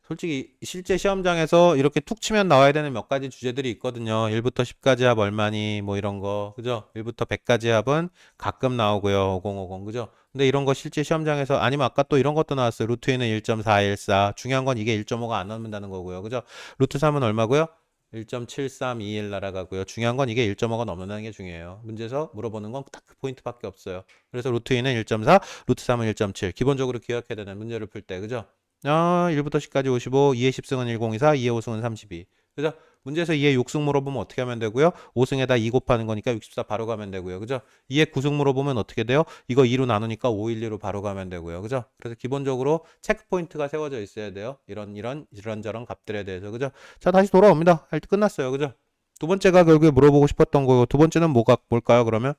솔직히 실제 시험장에서 이렇게 툭 치면 나와야 되는 몇 가지 주제들이 있거든요. 1부터 10까지 합 얼마니 뭐 이런 거. 그죠? 1부터 100까지 합은 가끔 나오고요. 5050. 그죠? 근데 이런 거 실제 시험장에서 아니면 아까 또 이런 것도 나왔어요. 루트 2는 1.414. 중요한 건 이게 1.5가 안 넘는다는 거고요. 그죠? 루트 3은 얼마고요? 1.7321 날아가고요. 중요한 건 이게 1.5가 넘는다는 게 중요해요. 문제에서 물어보는 건 딱 그 포인트밖에 없어요. 그래서 루트 2는 1.4, 루트 3은 1.7. 기본적으로 기억해야 되는 문제를 풀 때. 그죠? 1부터 10까지 55, 2의 10승은 1024, 2의 5승은 32. 그죠? 문제에서 2의 6승 물어보면 어떻게 하면 되고요? 5승에다 2 곱하는 거니까 64 바로 가면 되고요. 그죠? 2의 9승 물어보면 어떻게 돼요? 이거 2로 나누니까 512로 바로 가면 되고요. 그죠? 그래서 기본적으로 체크 포인트가 세워져 있어야 돼요. 이런저런 값들에 대해서. 그죠? 자, 다시 돌아옵니다. 할 때 끝났어요. 그죠? 두 번째가 결국에 물어보고 싶었던 거고, 두 번째는 뭘까요, 그러면?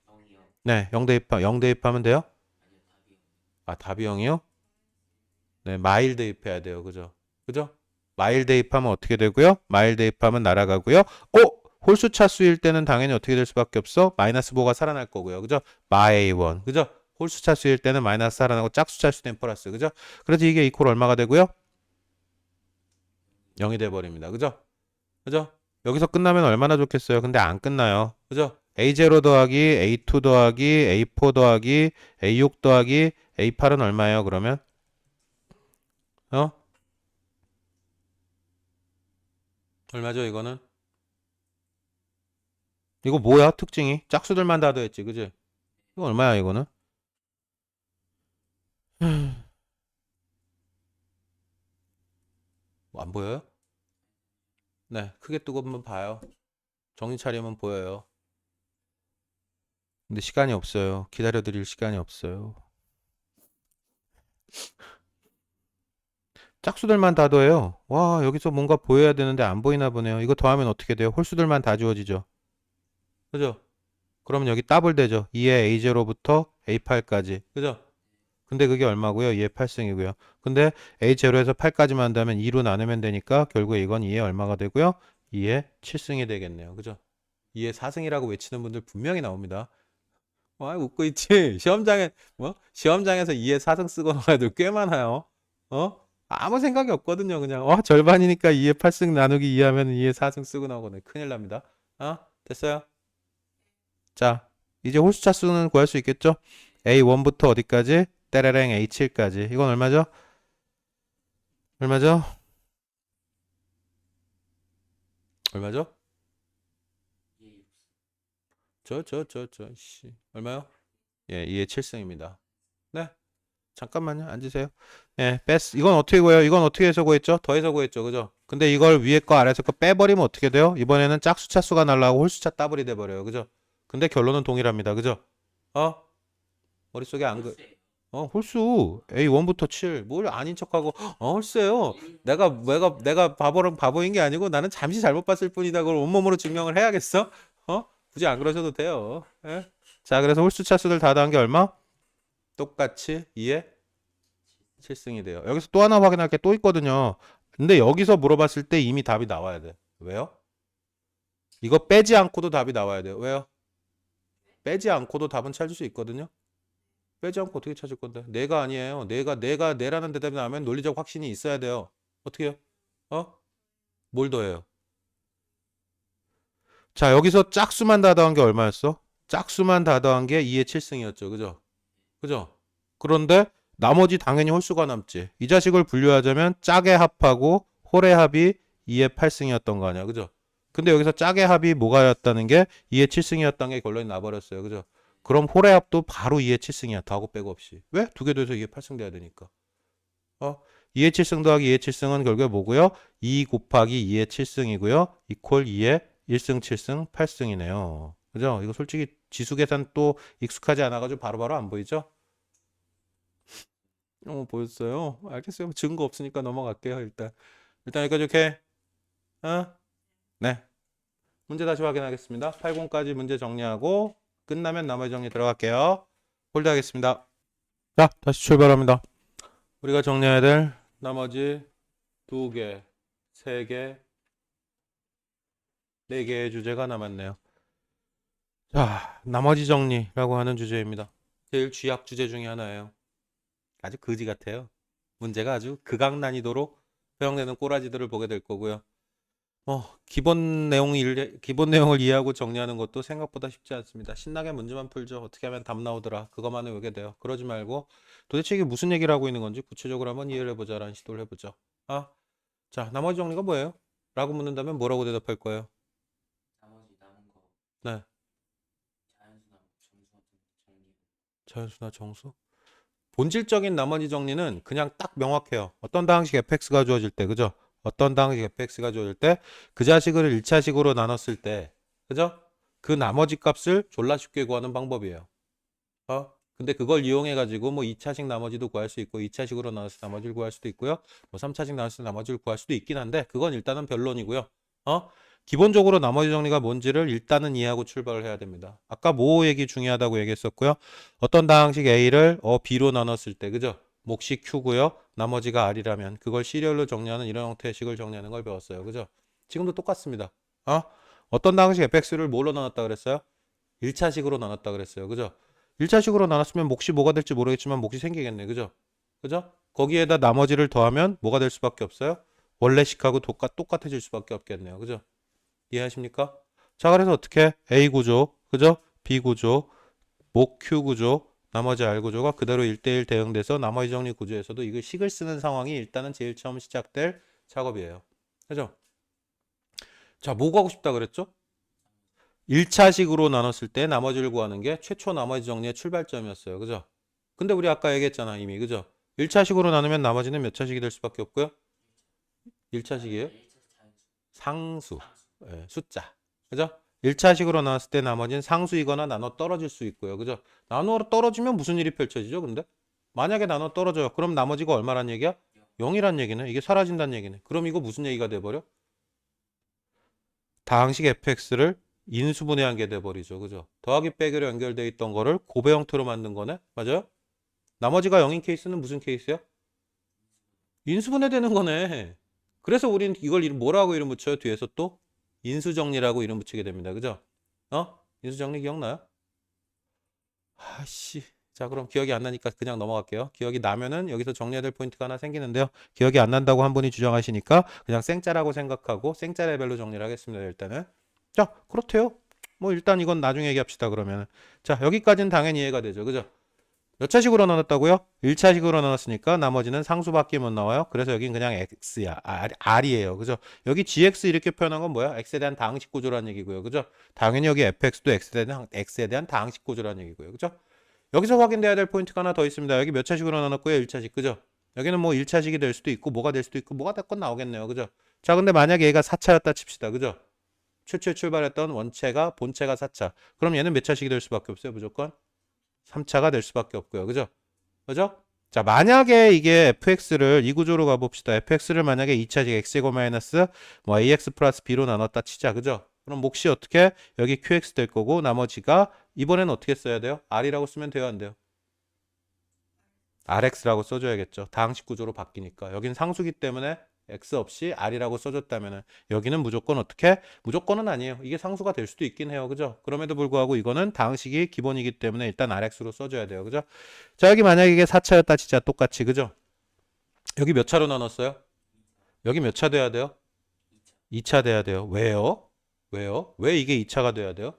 0이요. 네, 0 대입하, 0 대입하면 돼요? 아니요, 답이요. 아, 답이 0이요? 네, 마일 대입해야 돼요. 그죠? 그죠? 마일 대입하면 어떻게 되고요? 마일 대입하면 날아가고요. 홀수 차수일 때는 당연히 어떻게 될 수밖에 없어? 마이너스 5가 살아날 거고요. 그죠? 마A1. 그죠? 홀수 차수일 때는 마이너스 살아나고 짝수 차수 된 플러스. 그죠? 그래서 이게 이퀄 얼마가 되고요? 0이 돼 버립니다. 그죠? 그죠? 여기서 끝나면 얼마나 좋겠어요. 근데 안 끝나요. 그죠? A0 더하기 A2 더하기 A4 더하기 A6 더하기 A8은 얼마예요, 그러면? 어? 얼마죠, 이거는? 이거 뭐야, 특징이? 짝수들만 다 더했지, 그지? 이거 얼마야, 이거는? 뭐안 보여요? 네, 크게 뜨고 한번 봐요. 정신 차리면 보여요. 근데 시간이 없어요. 기다려드릴 시간이 없어요. 짝수들만 다 더해요. 와, 여기서 뭔가 보여야 되는데 안 보이나 보네요. 이거 더하면 어떻게 돼요? 홀수들만 다 주어지죠. 그죠? 그러면 여기 더블 되죠. 2의 A0부터 A8까지. 그죠? 근데 그게 얼마고요? 2의 8승이고요. 근데 A0에서 8까지만 한다면 2로 나누면 되니까 결국에 이건 2의 얼마가 되고요? 2의 7승이 되겠네요. 그죠? 2의 4승이라고 외치는 분들 분명히 나옵니다. 웃고 있지? 시험장에서 2의 4승 쓰고 나온 애들 꽤 많아요. 아무 생각이 없거든요. 그냥, 절반이니까 2의 8승 나누기 2 하면 2의 4승 쓰고 나오거든요. 큰일 납니다. 됐어요? 자, 이제 홀수차 수는 구할 수 있겠죠? A1부터 어디까지? 때레랭 A7까지. 이건 얼마죠? 얼마죠? 얼마죠? 2의 6승. 씨. 얼마요? 예, 2의 7승입니다. 네. 잠깐만요. 앉으세요. 예, 이건 어떻게 구해요? 이건 어떻게 해서 구했죠? 더해서 구했죠. 그죠? 근데 이걸 위에 거 아래서 거 빼버리면 어떻게 돼요? 이번에는 짝수차 수가 날라가고 홀수차 더블이 돼버려요. 그죠? 근데 결론은 동일합니다. 그죠? 어? 머릿속에 안 그, 홀수예요. 홀수 A1부터 7. 뭘 아닌 척하고 홀수예요. 내가 바보인 게 아니고 나는 잠시 잘못 봤을 뿐이다. 그걸 온몸으로 증명을 해야겠어? 굳이 안 그러셔도 돼요. 예? 자, 그래서 홀수 차수들 다 더한 게 얼마? 똑같이 2에 7승이 돼요. 여기서 또 하나 확인할 게 또 있거든요. 근데 여기서 물어봤을 때 이미 답이 나와야 돼. 왜요? 이거 빼지 않고도 답이 나와야 돼요. 왜요? 빼지 않고도 답은 찾을 수 있거든요. 빼지 않고 어떻게 찾을 건데? 내가 아니에요. 내가 내라는 대답이 나오면 논리적 확신이 있어야 돼요. 어떻게 해요? 어? 뭘 더해요? 자, 여기서 짝수만 다 더한 게 얼마였어? 짝수만 다 더한 게 2의 7승이었죠. 그죠? 그죠? 그런데 나머지 당연히 홀수가 남지. 이 자식을 분류하자면 짝의 합하고 홀의 합이 2의 8승이었던 거 아니야. 그죠? 근데 여기서 짝의 합이 뭐가였다는 게 2의 7승이었다는 게 결론이 나버렸어요. 그죠? 그럼 홀의 합도 바로 2의 7승이야. 더하고 빼고 없이. 왜? 두 개 더해서 2의 8승 돼야 되니까. 2의 7승 더하기 2의 7승은 결국에 뭐고요? 2 곱하기 2의 7승이고요. 이퀄 2의 1승 7승 8승이네요. 그죠? 이거 솔직히 지수 계산 또 익숙하지 않아가지고 바로바로 안 보이죠? 보였어요. 알겠어요. 증거 없으니까 넘어갈게요. 일단 여기까지 이렇게. 네. 문제 다시 확인하겠습니다. 80까지 문제 정리하고 끝나면 나머지 정리 들어갈게요. 홀드하겠습니다. 자, 다시 출발합니다. 우리가 정리해야 될 나머지 2개, 3개, 4개의 주제가 남았네요. 자, 나머지 정리라고 하는 주제입니다. 제일 쥐약 주제 중에 하나예요. 아주 거지 같아요. 문제가 아주 극악 난이도로 허용되는 꼬라지들을 보게 될 거고요. 기본 내용을 이해하고 정리하는 것도 생각보다 쉽지 않습니다. 신나게 문제만 풀죠. 어떻게 하면 답 나오더라. 그것만을 외우게 돼요. 그러지 말고 도대체 이게 무슨 얘기를 하고 있는 건지 구체적으로 한번 이해를 해보자라는 시도를 해보죠. 자, 나머지 정리가 뭐예요? 라고 묻는다면 뭐라고 대답할 거예요? 나머지 남은 거 네, 자연수나 정수 같은 정리. 자연수나 정수? 본질적인 나머지 정리는 그냥 딱 명확해요. 어떤 다항식 fx가 주어질 때, 그죠? 어떤 다항식 fx가 주어질 때 그 자식을 1차식으로 나눴을 때, 그죠? 그 나머지 값을 졸라 쉽게 구하는 방법이에요. 근데 그걸 이용해 가지고 뭐 2차식 나머지도 구할 수 있고 2차식으로 나눠서 나머지를 구할 수도 있고요. 뭐 3차식 나눠서 나머지를 구할 수도 있긴 한데 그건 일단은 변론이고요. 기본적으로 나머지 정리가 뭔지를 일단은 이해하고 출발을 해야 됩니다. 아까 뭐 얘기 중요하다고 얘기했었고요. 어떤 다항식 A를 B로 나눴을 때, 그죠? 몫이 Q고요. 나머지가 R이라면 그걸 시리얼로 정리하는 이런 형태의 식을 정리하는 걸 배웠어요. 그죠? 지금도 똑같습니다. 어떤 다항식 fx를 뭘로 나눴다 그랬어요? 1차식으로 나눴다 그랬어요. 그죠? 1차식으로 나눴으면 몫이 뭐가 될지 모르겠지만 몫이 생기겠네. 그죠? 그죠? 거기에다 나머지를 더하면 뭐가 될 수밖에 없어요? 원래식하고 똑같아질 수밖에 없겠네요. 그죠? 이해하십니까? 자, 그래서 어떻게 A 구조, 그죠? B 구조, 목 Q 구조, 나머지 R 구조가 그대로 1대1 대응돼서 나머지 정리 구조에서도 이거 식을 쓰는 상황이 일단은 제일 처음 시작될 작업이에요. 그죠? 자, 뭐 구하고 싶다 그랬죠? 1차식으로 나눴을 때 나머지를 구하는 게 최초 나머지 정리의 출발점이었어요. 그죠? 근데 우리 아까 얘기했잖아, 이미. 그죠? 1차식으로 나누면 나머지는 몇 차식이 될 수밖에 없고요? 1차식이에요? 1차식 자연수. 상수. 상수. 예, 숫자. 그죠? 1차식으로 나눴을 때 나머지는 상수이거나 나눠 떨어질 수 있고요. 그죠? 나눠 떨어지면 무슨 일이 펼쳐지죠, 근데? 만약에 나눠 떨어져요. 그럼 나머지가 얼마란 얘기야? 0이란 얘기네. 이게 사라진다는 얘기네. 그럼 이거 무슨 얘기가 돼버려? 다항식 fx를 인수분해한 게 돼버리죠. 그죠? 더하기 빼기로 연결돼 있던 거를 곱의 형태로 만든 거네. 맞아요? 나머지가 0인 케이스는 무슨 케이스야? 인수분해되는 거네. 그래서 우린 이걸 뭐라고 이름 붙여요? 뒤에서 또 인수정리라고 이름 붙이게 됩니다. 그죠? 인수정리 기억나요? 아씨. 자, 그럼 기억이 안 나니까 그냥 넘어갈게요. 기억이 나면은 여기서 정리해야 될 포인트가 하나 생기는데요. 기억이 안 난다고 한 분이 주장하시니까 그냥 생짜라고 생각하고 생짜 레벨로 정리를 하겠습니다. 일단은. 자, 그렇대요. 뭐 일단 이건 나중에 얘기합시다. 그러면. 자, 여기까지는 당연히 이해가 되죠. 그죠? 몇 차식으로 나눴다고요? 1차식으로 나눴으니까 나머지는 상수밖에 못 나와요. 그래서 여긴 그냥 x야. r이에요. 그죠? 여기 gx 이렇게 표현한 건 뭐야? x에 대한 다항식 구조라는 얘기고요. 그죠? 당연히 여기 fx도 x에 대한 다항식 구조라는 얘기고요. 그죠? 여기서 확인돼야 될 포인트가 하나 더 있습니다. 여기 몇 차식으로 나눴고요? 1차식. 그죠? 여기는 뭐 1차식이 될 수도 있고 뭐가 될 수도 있고 뭐가 됐건 나오겠네요. 그죠? 자, 근데 만약에 얘가 4차였다 칩시다. 그죠? 최초에 출발했던 원체가 본체가 4차. 그럼 얘는 몇 차식이 될 수밖에 없어요. 무조건 3차가 될 수밖에 없고요. 그죠? 그죠? 자, 만약에 이게 fx를 이 구조로 가봅시다. fx를 만약에 2차식 x제곱 마이너스 뭐 ax 플러스 b로 나눴다 치자. 그죠? 그럼 몫이 어떻게? 여기 qx 될 거고 나머지가 이번에는 어떻게 써야 돼요? r이라고 쓰면 돼요? 안 돼요? rx라고 써줘야겠죠. 다항식 구조로 바뀌니까. 여긴 상수기 때문에 x 없이 r이라고 써줬다면 여기는 무조건 어떻게? 무조건은 아니에요. 이게 상수가 될 수도 있긴 해요. 그죠? 그럼에도 불구하고 이거는 다항식이 기본이기 때문에 일단 rx로 써줘야 돼요. 그죠? 자, 여기 만약에 이게 4차였다 진짜 똑같이. 그죠? 여기 몇 차로 나눴어요? 여기 몇 차 돼야 돼요? 2차 돼야 돼요. 왜요? 왜요? 왜 이게 2차가 돼야 돼요?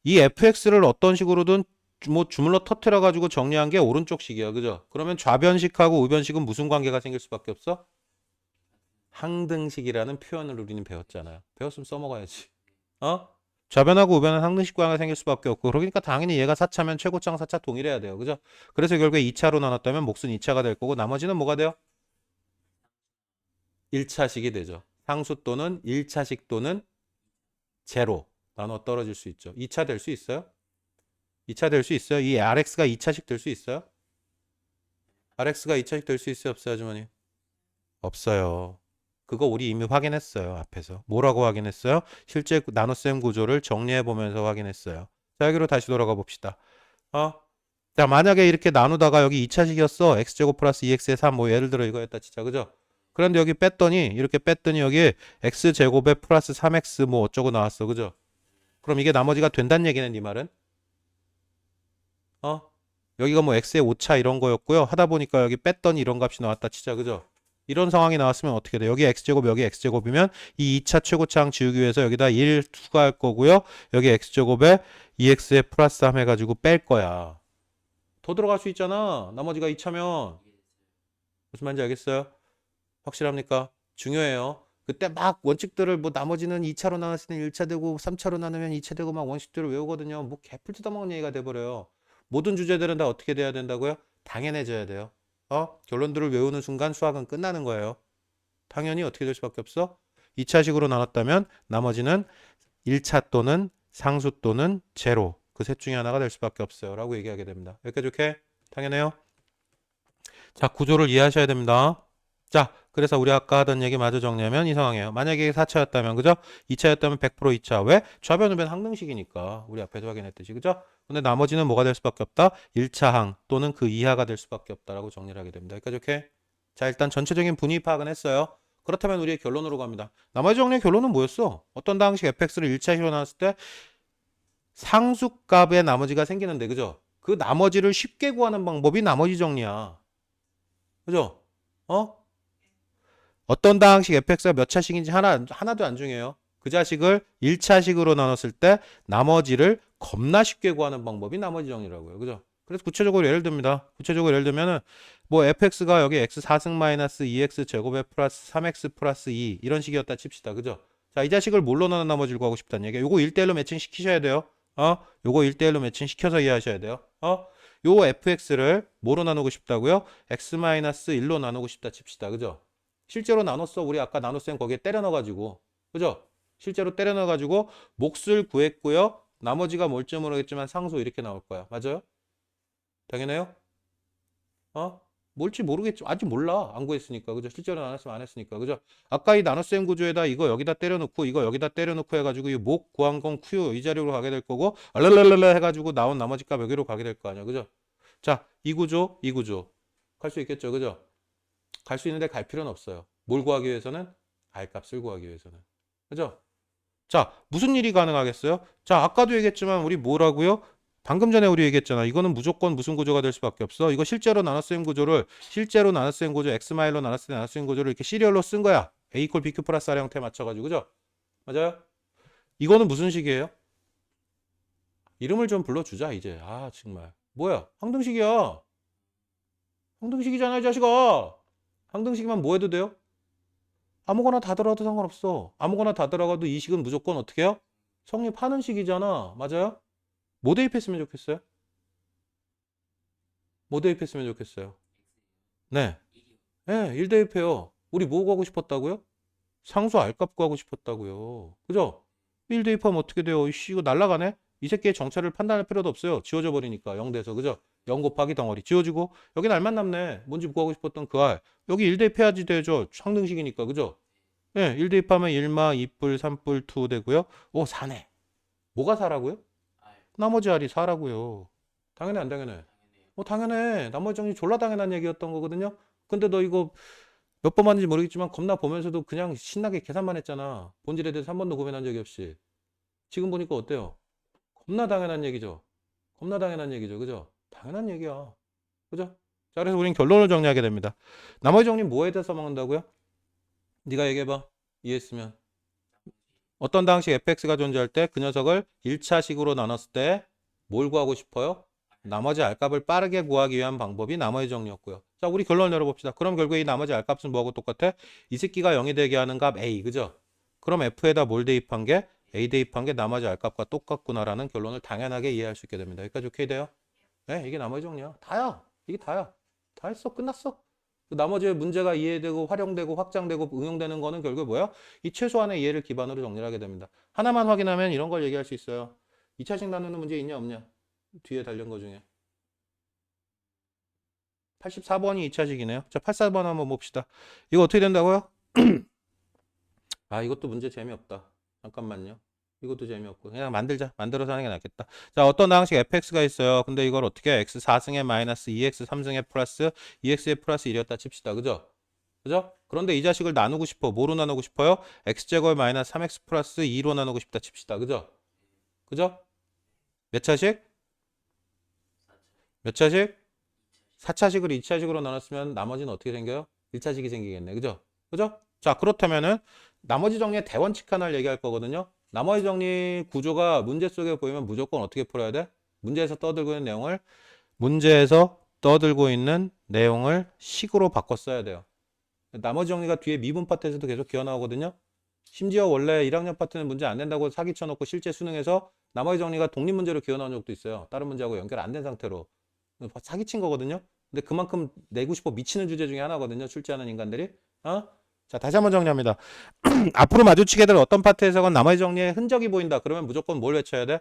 이 fx를 어떤 식으로든 뭐 주물러 터트려 가지고 정리한 게 오른쪽 식이야. 그죠? 그러면 좌변식하고 우변식은 무슨 관계가 생길 수밖에 없어? 항등식이라는 표현을 우리는 배웠잖아요. 배웠으면 써먹어야지. 좌변하고 우변은 항등식 관계가 생길 수밖에 없고 그러니까 당연히 얘가 4차면 최고장 4차 동일해야 돼요. 그죠? 그래서 결국에 2차로 나눴다면 몫은 2차가 될 거고 나머지는 뭐가 돼요? 1차식이 되죠. 상수 또는 1차식 또는 제로 나눠 떨어질 수 있죠. 2차 될 수 있어요? 2차 될 수 있어요? 이 RX가 2차식 될 수 있어요? RX가 2차식 될 수 있어요? 없어요, 아주머니? 없어요. 그거 우리 이미 확인했어요. 앞에서. 뭐라고 확인했어요? 실제 나눗셈 구조를 정리해 보면서 확인했어요. 자, 여기로 다시 돌아가 봅시다. 자, 만약에 이렇게 나누다가 여기 2차식이었어. x제곱 플러스 2x의 3. 뭐 예를 들어 이거였다. 진짜. 그죠? 그런데 여기 뺐더니 이렇게 뺐더니 여기 x제곱에 플러스 3x 뭐 어쩌고 나왔어. 그죠? 그럼 이게 나머지가 된다는 얘기는 네 말은? 여기가 뭐 x의 5차 이런 거였고요. 하다 보니까 여기 뺐더니 이런 값이 나왔다 치자. 그죠? 이런 상황이 나왔으면 어떻게 돼? 여기 x제곱 여기 x제곱이면 이 2차 최고차항 지우기 위해서 여기다 1 추가할 거고요. 여기 x제곱에 2x에 플러스 3 해가지고 뺄 거야. 더 들어갈 수 있잖아. 나머지가 2차면. 무슨 말인지 알겠어요? 확실합니까? 중요해요. 그때 막 원칙들을 뭐 나머지는 2차로 나눴으면 1차 되고 3차로 나누면 2차 되고 막 원칙들을 외우거든요. 뭐 개풀 뜯어먹는 얘기가 돼버려요. 모든 주제들은 다 어떻게 돼야 된다고요? 당연해져야 돼요. 결론들을 외우는 순간 수학은 끝나는 거예요. 당연히 어떻게 될 수밖에 없어? 2차식으로 나눴다면 나머지는 1차 또는 상수 또는 제로 그 셋 중에 하나가 될 수밖에 없어요. 라고 얘기하게 됩니다. 여기까지 오케이? 당연해요. 자, 구조를 이해하셔야 됩니다. 자, 그래서 우리 아까 하던 얘기 마저 정리하면 이 상황이에요. 만약에 4차였다면, 그죠? 2차였다면 100% 2차. 왜? 좌변, 우변 항등식이니까. 우리 앞에도 확인했듯이, 그죠? 근데 나머지는 뭐가 될 수밖에 없다? 1차항 또는 그 이하가 될 수밖에 없다라고 정리를 하게 됩니다. 여기까지 오케이? 자, 일단 전체적인 분위 파악은 했어요. 그렇다면 우리의 결론으로 갑니다. 나머지 정리의 결론은 뭐였어? 어떤 당식 fx를 1차식으로 나눴을 때 상수값의 나머지가 생기는데, 그죠? 그 나머지를 쉽게 구하는 방법이 나머지 정리야. 그죠? 어떤 당식 fx가 몇 차식인지 하나도 안 중요해요. 그 자식을 1차식으로 나눴을 때 나머지를 겁나 쉽게 구하는 방법이 나머지 정리라고요. 그죠? 그래서 구체적으로 예를 듭니다. 구체적으로 예를 들면은 뭐 fx가 여기 x 4승 마이너스 2x 제곱에 플러스 3x 플러스 2 이런 식이었다 칩시다. 그죠? 자, 이 자식을 뭘로 나눈 나머지를 구하고 싶다는 얘기예요. 요거 1대1로 매칭 시키셔야 돼요. 요거 1대1로 매칭 시켜서 이해하셔야 돼요. 요 fx를 뭐로 나누고 싶다고요? x-1로 나누고 싶다 칩시다. 그죠? 실제로 나눴어. 우리 아까 나눗셈 거기에 때려 넣어가지고. 그죠? 실제로 때려 넣어가지고 몫을 구했고요. 나머지가 뭘지 모르겠지만 상수 이렇게 나올 거야. 맞아요? 당연해요? 뭘지 모르겠지. 아직 몰라. 안 구했으니까. 그죠? 실제로 나눴으면 안 했으니까. 그죠? 아까 이 나눗셈 구조에다 이거 여기다 때려 넣고 이거 여기다 때려 넣고 해가지고 이 목 구한 건 Q 이 자리로 가게 될 거고 알랄랄랄라 해가지고 나온 나머지 값 여기로 가게 될 거 아니야. 그죠? 자, 이 구조, 이 구조. 갈 수 있겠죠. 그죠? 갈 수 있는데 갈 필요는 없어요. 뭘 구하기 위해서는? R값을 구하기 위해서는. 그죠? 자, 무슨 일이 가능하겠어요? 자, 아까도 얘기했지만 우리 뭐라고요? 방금 전에 우리 얘기했잖아. 이거는 무조건 무슨 구조가 될 수밖에 없어. 이거 실제로 나눗셈 구조를 실제로 나눗셈 구조 x 마일로 나눗셈 구조를 이렇게 시리얼로 쓴 거야. a 이퀄 bq 플러스 r 형태 맞춰가지고 그죠? 맞아요? 이거는 무슨 식이에요? 이름을 좀 불러주자 이제. 아 정말 뭐야? 항등식이야. 항등식이잖아 이 자식아. 항등식이면 뭐 해도 돼요? 아무거나 다 들어가도 상관없어. 아무거나 다 들어가도 이 식은 무조건 어떻게 해요? 성립하는 식이잖아. 맞아요? 뭐 대입했으면 좋겠어요? 뭐 대입했으면 좋겠어요? 네. 네, 1 대입해요. 우리 뭐 구하고 싶었다고요? 상수 R값 구하고 싶었다고요. 그죠? 1 대입하면 어떻게 돼요? 이씨, 이거 날라가네? 이 새끼의 정체를 판단할 필요도 없어요. 지워져 버리니까 0 돼서. 그죠? 0 곱하기 덩어리 지워지고 여긴 R만 남네. 뭔지 구하고 싶었던 그 R. 여기 1 대입해야지 되죠. 상등식이니까. 그죠? 예, 1 대입하면 1마 2뿔 3뿔 2 되고요. 오, 4네. 뭐가 4라고요? R 나머지 R이 4라고요. 당연해 안 당연해? 당연해요. 당연해. 나머지 정리 졸라 당연한 얘기였던 거거든요. 근데 너 이거 몇 번 봤는지 모르겠지만 겁나 보면서도 그냥 신나게 계산만 했잖아. 본질에 대해서 한 번도 고민한 적이 없이. 지금 보니까 어때요? 겁나 당연한 얘기죠. 겁나 당연한 얘기죠. 그죠? 당연한 얘기야. 그죠? 자, 그래서 우린 결론을 정리하게 됩니다. 나머지 정리 뭐에 대해서 먹는다고요? 네가 얘기해봐. 이해했으면. 어떤 당식 fx가 존재할 때 그 녀석을 1차식으로 나눴을 때 뭘 구하고 싶어요? 나머지 R값을 빠르게 구하기 위한 방법이 나머지 정리였고요. 자, 우리 결론을 내려봅시다. 그럼 결국에 이 나머지 R값은 뭐하고 똑같아? 이 새끼가 0이 되게 하는 값 A, 그죠? 그럼 F에다 뭘 대입한 게? A 대입한 게 나머지 R값과 똑같구나라는 결론을 당연하게 이해할 수 있게 됩니다. 여기까지 오케이 돼요? 네, 이게 나머지 정리야. 다야. 이게 다야. 다 했어. 끝났어. 그 나머지 문제가 이해되고 활용되고 확장되고 응용되는 거는 결국 뭐야? 이 최소한의 이해를 기반으로 정리를 하게 됩니다. 하나만 확인하면 이런 걸 얘기할 수 있어요. 2차식 나누는 문제 있냐 없냐? 뒤에 달린 거 중에. 84번이 2차식이네요. 자, 84번 한번 봅시다. 이거 어떻게 된다고요? 아, 이것도 문제 재미없다. 잠깐만요. 이것도 재미없고 그냥 만들자. 만들어서 하는 게 낫겠다. 자, 어떤 항식 fx가 있어요. 근데 이걸 어떻게 해? x 4승에 마이너스 2x 3승에 플러스 2x에 플러스 1이었다 칩시다. 그죠? 그죠? 그런데 이 자식을 나누고 싶어. 뭐로 나누고 싶어요? x제곱 마이너스 3x 플러스 2로 나누고 싶다 칩시다. 그죠? 그죠? 몇 차식? 4차 몇 차식? 4차식을 2차식으로 나눴으면 나머지는 어떻게 생겨요? 1차식이 생기겠네. 그죠? 그죠? 자, 그렇다면은 나머지 정리의 대원칙 하나를 얘기할 거거든요. 나머지 정리 구조가 문제 속에 보이면 무조건 어떻게 풀어야 돼? 문제에서 떠들고 있는 내용을 식으로 바꿔 써야 돼요. 나머지 정리가 뒤에 미분 파트에서도 계속 기어 나오거든요. 심지어 원래 1학년 파트는 문제 안 된다고 사기 쳐놓고 실제 수능에서 나머지 정리가 독립 문제로 기어 나온 적도 있어요. 다른 문제하고 연결 안 된 상태로. 사기 친 거거든요. 근데 그만큼 내고 싶어 미치는 주제 중에 하나거든요. 출제하는 인간들이. 어? 자, 다시 한번 정리합니다. 앞으로 마주치게 될 어떤 파트에서건 나머지 정리에 흔적이 보인다. 그러면 무조건 뭘 외쳐야 돼?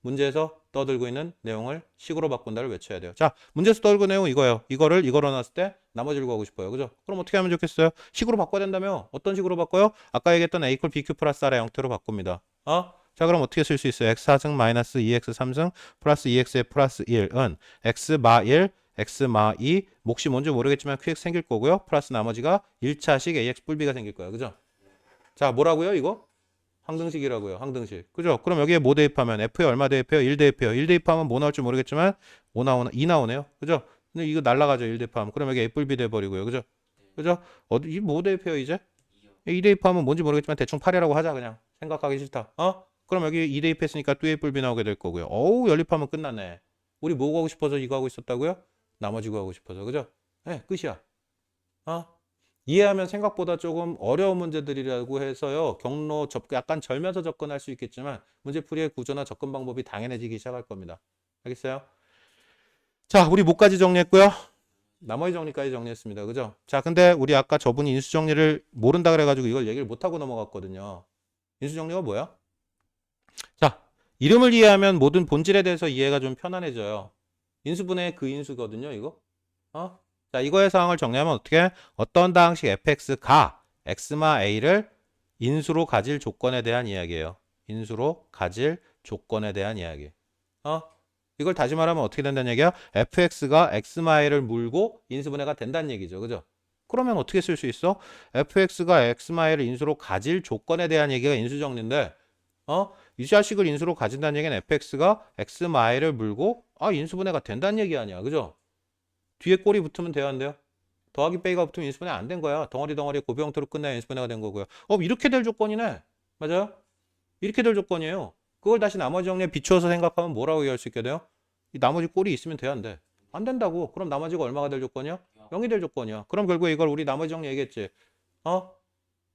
문제에서 떠들고 있는 내용을 식으로 바꾼다를 외쳐야 돼요. 자, 문제에서 떠들고 있는 내용 이거예요. 이거를 이거로 놨을 때 나머지를 구하고 싶어요. 그죠? 그럼 어떻게 하면 좋겠어요? 식으로 바꿔야 된다며? 어떤 식으로 바꿔요? 아까 얘기했던 a 이퀄 bq 플러스 r의 형태로 바꿉니다. 자, 그럼 어떻게 쓸 수 있어요? x 4승 마이너스 2x 3승 플러스 2x의 플러스 1은 x 마 1, x 마 2, 몫이 뭔지 모르겠지만 qx 생길 거고요. 플러스 나머지가 1차식 ax 뿔b가 생길 거예요. 그죠? 자, 뭐라고요, 이거? 항등식이라고요. 항등식. 그죠? 그럼 여기에 뭐 대입하면 f에 얼마 대입해요? 1 대입해요. 1 대입하면 뭐 나올 줄 모르겠지만 2 나오네요. 그죠? 근데 이거 날라가죠. 1 대입하면. 그럼 여기 a 뿔b 돼 버리고요. 그죠? 그죠? 이 뭐 대입해요, 이제? 2 대입하면 뭔지 모르겠지만 대충 8이라고 하자, 그냥. 생각하기 싫다. 그럼 여기 2 대입했으니까 2a 뿔b 나오게 될 거고요. 어우, 연립하면 끝났네. 우리 뭐 구하고 싶어서 이거 하고 있었다고요? 나머지 구하고 싶어서. 그죠? 네, 끝이야. 이해하면 생각보다 조금 어려운 문제들이라고 해서요. 경로 약간 절면서 접근할 수 있겠지만 문제풀이의 구조나 접근 방법이 당연해지기 시작할 겁니다. 알겠어요? 자, 우리 뭐까지 정리했고요? 나머지 정리까지 정리했습니다. 그죠? 자, 근데 우리 아까 저분이 인수 정리를 모른다 그래가지고 이걸 얘기를 못하고 넘어갔거든요. 인수 정리가 뭐야? 자, 이름을 이해하면 모든 본질에 대해서 이해가 좀 편안해져요. 인수분해 그 인수거든요, 이거. 자, 이거의 상황을 정리하면 어떻게? 어떤 다항식 fx가 x마 a를 인수로 가질 조건에 대한 이야기예요. 인수로 가질 조건에 대한 이야기. 이걸 다시 말하면 어떻게 된다는 얘기야? fx가 x마 a를 물고 인수분해가 된다는 얘기죠. 그죠? 그러면 어떻게 쓸 수 있어? fx가 x마 a를 인수로 가질 조건에 대한 얘기가 인수정리인데 이 자식을 인수로 가진다는 얘기는 fx가 x마 a를 물고 인수분해가 된다는 얘기 아니야. 그죠? 뒤에 꼴이 붙으면 돼야 한대요. 더하기 빼기가 붙으면 인수분해 안 된 거야. 덩어리 고비 형태로 끝내야 인수분해가 된 거고요. 이렇게 될 조건이네. 맞아요? 이렇게 될 조건이에요. 그걸 다시 나머지 정리에 비추어서 생각하면 뭐라고 얘기할 수 있게 돼요? 이 나머지 꼴이 있으면 돼야 안 돼. 안 된다고. 그럼 나머지가 얼마가 될 조건이야? 0이 될 조건이야. 그럼 결국에 이걸 우리 나머지 정리 얘기했지.